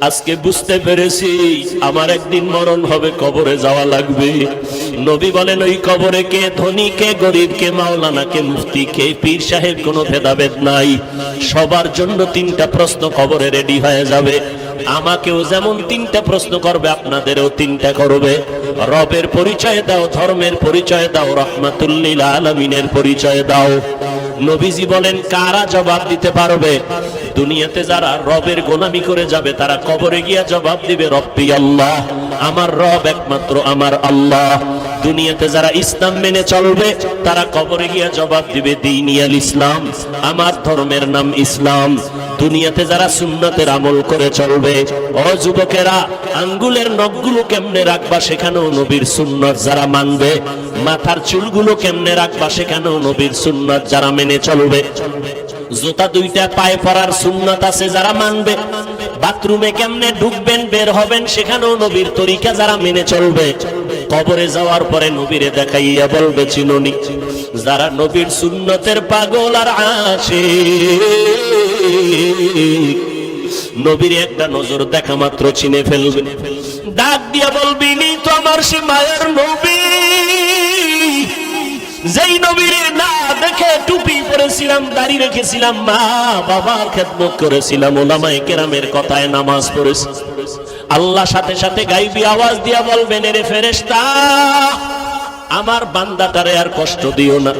আজকে বুঝতে পেরেছি আমার একদিন মরণ হবে, কবরে যাওয়া লাগবে। নবী বলেন ওই কবরে কে ধনী কে গরিব, কে মাওলানা কে মুফতি কে পীর সাহেব কোনো ভেদাভেদ নাই। সবার জন্য 3টা প্রশ্ন কবরে রেডি হয়ে যাবে। আমাকেও যেমন 3টা প্রশ্ন করবে, আপনাদেরও 3টা করবে। রবের পরিচয় দাও, ধর্মের পরিচয় দাও, রাহমাতুল লিল আলামিনের পরিচয় দাও। নবীজি বলেন কারা জবাব দিতে পারবে? দুনিয়াতে যারা রবের গোলামি করে যাবে তারা কবরে গিয়া জবাব দিবে রব্বি আল্লাহ, আমার রব একমাত্র আমার আল্লাহ। দুনিয়াতে যারা ইসলাম মেনে চলবে তারা কবরে গিয়া জবাব দিবে দীনিয়াল ইসলাম, আমার ধর্মের নাম ইসলাম। দুনিয়াতে যারা সুন্নতের আমল করে চলবে, ও যুবকেরা, আঙ্গুলের নখগুলো কেমনে রাখবা সেখানেও নবীর সুন্নত যারা মানবে, মাথার চুলগুলো কেমনে রাখবা সেখানেও নবীর সুন্নত যারা মেনে চলবে, জুতা 2টা পায়ে পরার সুন্নত আছে যারা মানবে, বাথরুমে কেমনে ঢুকবেন বের হবেন সেখানেও নবীর তরিকা যারা মেনে চলবে, কবরে যাওয়ার পরে নবীরে দেখাইয়া বলবে চিনুনি। যারা নবীর সুন্নতের পাগল আর আশিক, নবীর একটা নজর দেখা মাত্র চিনে ফেলবে, ডাক দিয়া বলবি নি তো আমার সে মায়ের নবী, যেই নবীর না দেখে টুপি পরেছিলাম, দাড়ি রেখেছিলাম, মা বাবার খেদমত করেছিলাম, ওলামায়ে কেরামের কথায় নামাজ পড়েছি। আল্লাহ সাথে সাথে গাইবি আওয়াজ দিয়া বলবেন, এরে ফেরেশতা, আমার বান্দাটারে আর কষ্ট দিও না।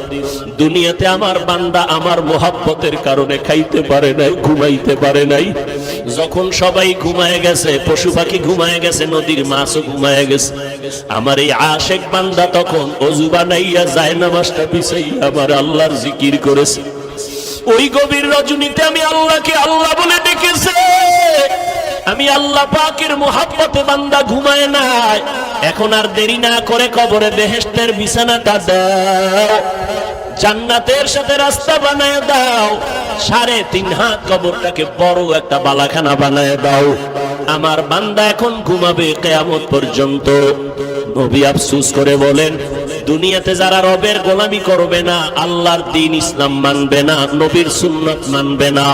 দুনিয়াতে আমার বান্দা আমার মোহাব্বতের কারণে খাইতে পারে নাই, ঘুমাইতে পারে নাই। যখন সবাই ঘুমায় গেছে, পশু পাখি ঘুমায় গেছে, নদীর মাছও ঘুমায় গেছে, আমার এই আশেক বান্দা তখন ওযু বানাইয়া যায় নামাজটা পিছাইয়া আমার আল্লাহর জিকির করেছে। ওই গভীর রজনীতে আমি আল্লাহকে আল্লাহ বলে ডেকেছে। আমি আল্লাহ পাকের মোহাব্বতে বান্দা ঘুমায় নাই। এখন আর দেরি না করে কবরে বেহেশতের বিছানাটা দাও, জান্নাতের সাথে রাস্তা বানায় দাও, 3.5 হাত কবরটাকে বড় একটা বালাখানা বানায় দাও। আমার বান্দা এখন ঘুমাবে কিয়ামত পর্যন্ত। নবী আফসোস করে বলেন, দুনিয়াতে যারা রবের গোলামি করবে না, আল্লাহর দ্বীন ইসলাম মানবে না, নবীর সুন্নাত মানবে না,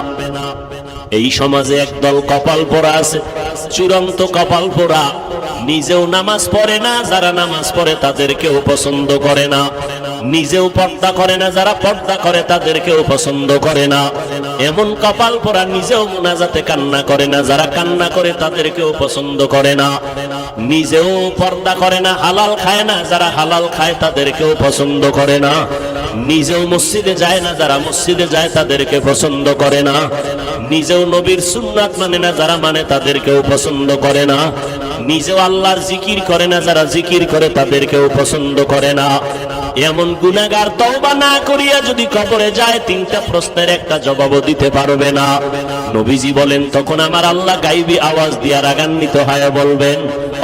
এই সমাজে একদল কপাল পোড়া আছে, চূড়ান্ত কপাল পোড়া। নিজেও নামাজ পড়ে না, যারা নামাজ পড়ে তাদেরকেও পছন্দ করে না, নিজেও পর্দা করে না, যারা পর্দা করে তাদেরকেও পছন্দ করে না। এমন কপাল পোড়া, নিজেও মুনাজাতে কান্না করে না, যারা কান্না করে তাদেরকেও পছন্দ করে না, নিজেও পর্দা করে না, হালাল খায় না, যারা হালাল খায় তাদেরকেও পছন্দ করে না, নিজেও মসজিদে যায় না, যারা মসজিদে যায় তাদেরকে পছন্দ করে না, নিজেও নবীর সুন্নাত মানে না, যারা মানে তাদেরকেও পছন্দ করে না, নিজেও আল্লাহর জিকির করে না, যারা জিকির করে তাদেরকেও পছন্দ করে না। এমন গুনাহগার তওবা না করিয়া যদি কবরে যায়, 3টা প্রশ্নের একটা জবাবও দিতে পারবে না। নবীজি বলেন, তখন আমার আল্লাহ গায়বী আওয়াজ দিয়া রাগান্বিত হয়ে বলবেন,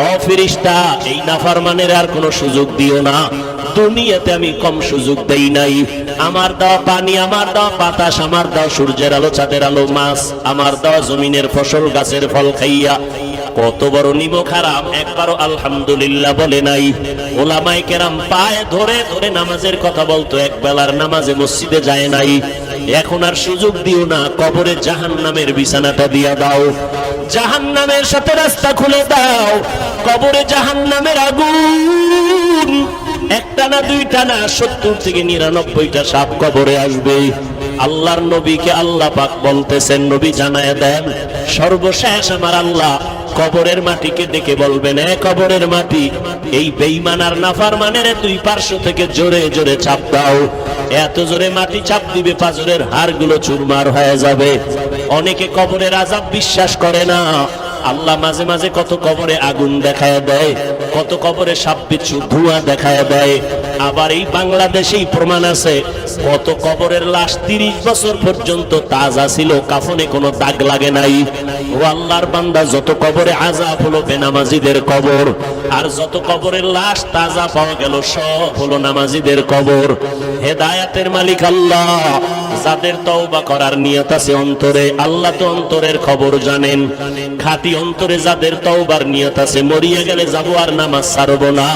ও ফেরেশতা, এই নাফরমানের আর কোনো সুযোগ দিও না। দুনিয়াতে আমি কম সুযোগ দেই নাই। আমার দেওয়া পানি, আমার দেওয়া বাতাস, আমার দেওয়া সূর্যের আলো, চাঁদের আলো, মাছ, আমার দেওয়া জমিনের ফসল, গাছের ফল খাইয়া কত বড় নিমক হারাম, একবারও আলহামদুলিল্লাহ বলে নাই। ওলামায়ে কেরাম পায়ে ধরে ধরে নামাজের কথা বলতো, এক বেলার নামাজে মসজিদে যায় নাই। এখন আর সুযোগ দিও না, কবরে জাহান্নামের বিছানাটা দিয়া দাও, জাহান্নামের সাথে রাস্তা খুলে দাও। কবরে জাহান্নামের আগুন একটা না, দুইটা না, 70 থেকে 99টা সাপ কবরে আসবে। আল্লাহর নবীকে আল্লাহ পাক বলতেছেন, নবী জানায় দেন, সর্বশেষ আমার আল্লাহ কবরের মাটিকে ডেকে বলবেন, এ কবরের মাটি, এই বেঈমান আর নাফরমানের 2 পার্শ্ব থেকে জোরে জোরে চাপ দাও। এত জোরে মাটি চাপ দিবে, পাজরের হাড়গুলো চুরমার হয়ে যাবে। অনেকে কবরের আযাব বিশ্বাস করে না। আল্লাহ মাঝে মাঝে কত কবরে আগুন দেখায় দেয়, কত কবরে সাপ বিচ্ছু ধোঁয়া দেখায় দেয়। আবার এই বাংলাদেশেই প্রমাণ আছে, কত কবরের লাশ 30 বছর পর্যন্ত তাজা ছিল, কাফনে কোনো দাগ লাগে নাই। ও আল্লাহর বান্দা, যত কবরে আযাব হলো বেনামাজিদের কবর, আর যত কবরের লাশ তাজা পাওয়া গেল সব হলো নামাজিদের কবর। হেদায়েতের মালিক আল্লাহ। যাদের তওবা করার নিয়ত আছে অন্তরে, আল্লাহ তো অন্তরের খবর জানেন। খাঁটি অন্তরে যাদের তওবার নিয়ত আছে, মরিয়া গেলে যাবো আর নামাজ ছাড়বো না,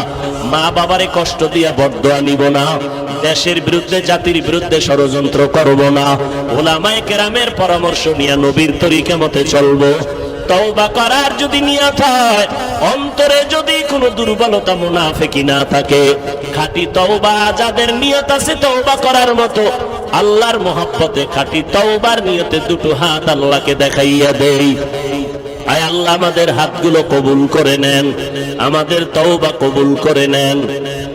মা বাবারে কষ্ট দিয়া বরদোয়া নিব না, দেশের বিরুদ্ধে জাতির বিরুদ্ধে ষড়যন্ত্র করব না, ওলামায়ে কেরামের পরামর্শ নিয়ে নবীর তরিকা মতে চলবো। তওবা করার যদি নিয়ত হয়, অন্তরে যদি কোনো দুর্বলতা মুনাফিকি না থাকে, খাঁটি তওবা যাদের নিয়ত আছে তওবা করার মতো, আল্লাহর মহব্বতে খাঁটি তওবার নিয়তে 2 হাত আল্লাহকে দেখাইয়া দেই। আয় আল্লাহ, আমাদের হাতগুলো কবুল করে নেন, আমাদের তওবা কবুল করে নেন।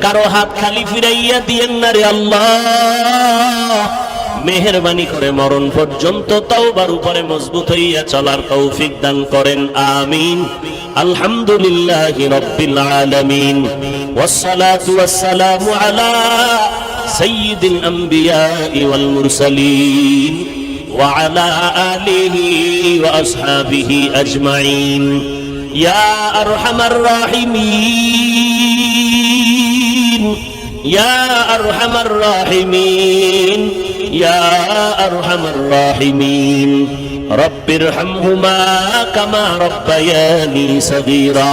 কারো হাত খালি ফিরাইয়া দিয়েন না রে আল্লাহ। মেহেরবানি করে মরণ পর্যন্ত তওবার উপরে মজবুত হইয়া চলার তৌফিক দান করেন, আমিন। আলহামদুলিল্লাহি রাব্বিল আলামিন, ওয়াসসালাতু ওয়াসসালামু আলা সাইয়্যিদিল আমবিয়াই ওয়াল মুরসালিন ওয়া আলা আলিহি ওয়া আসহাবিহি আজমাইন। ইয়া আরহামার রাহিমিন, ইয়া আরহামার রাহিমিন, ইয়া আরহামার রাহিমিন। রব্বিরহামহুমা কামা রব্বায়ানি সগীরা।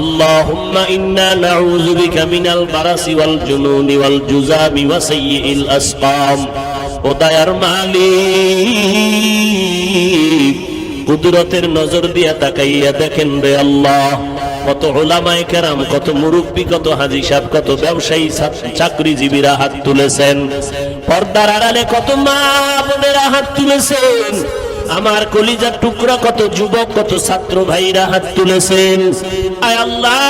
আল্লাহুম্মা ইন্না নাউযু বিকা মিনাল বারাসি ওয়াল জুনুনি ওয়াল জুযামি ওয়া সাইয়্যিল আসকাম। ও দয়ার মালিক, কুদরতের নজর দিয়া তাকাইয়া দেখেন রে আল্লাহ, কত উলামায়ে কেরাম, কত মুরব্বী, কত হাজী সাহেব, কত ব্যবসায়ী, চাকরিজীবীরা হাত তুলেছেন। পর্দার আড়ালে কত মা বোনেরা হাত তুলেছেন। আমার কলিজার টুকরা কত যুবক, কত ছাত্র ভাইরা হাত তুলেছেন। আয় আল্লাহ,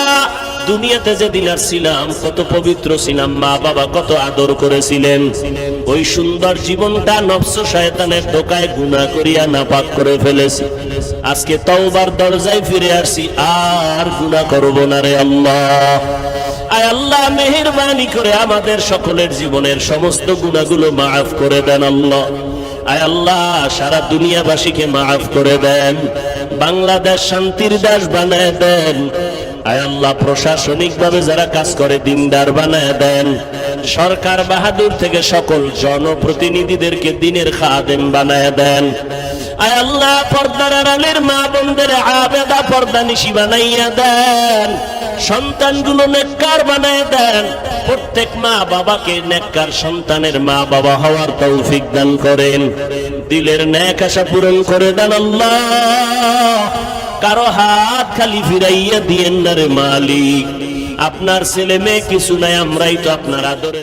দুনিয়াতে যেদিন আসছিলাম কত পবিত্র ছিলাম, মা বাবা কত আদর করেছিলেন। ওই সুন্দর জীবনটা নফস শয়তানের ধোঁকায় গুনাহ করিয়া নাপাক করে ফেলেছি। আজকে তওবার দরজায় ফিরে আসছি, আর গুনাহ করব না রে আল্লাহ। আয় আল্লাহ, মেহেরবানি করে আমাদের সকলের জীবনের সমস্ত গুনাহগুলো মাফ করে দেন আল্লাহ। আয় আল্লাহ, সারা দুনিয়াবাসীকে মাফ করে দেন, বাংলাদেশ শান্তির দেশ বানায় দেন। আয় আল্লাহ, প্রশাসনিক ভাবে যারা কাজ করে দিনদার বানায় দেন। সরকার বাহাদুর থেকে সকল জনপ্রতিনিধিদেরকে দিনের খাদেম বানায় দেন। আয় আল্লাহ, পর্দার আড়ালের মা বোনদের আবেদা পর্দানিশী বানাইয়া দেন। সন্তানগুলো নেককার বানায় দেন। প্রত্যেক মা বাবাকে নেককার সন্তানের মা বাবা হওয়ার তৌফিক দান করেন। দিলের নেক আশা পূরণ করে দেন আল্লাহ। কারো হাত খালি ফিরাইয়া দিয়েন না রে মালিক। আপনার ছেলে মেয়ে কিছু নাই, আমরাই তো আপনার আদরের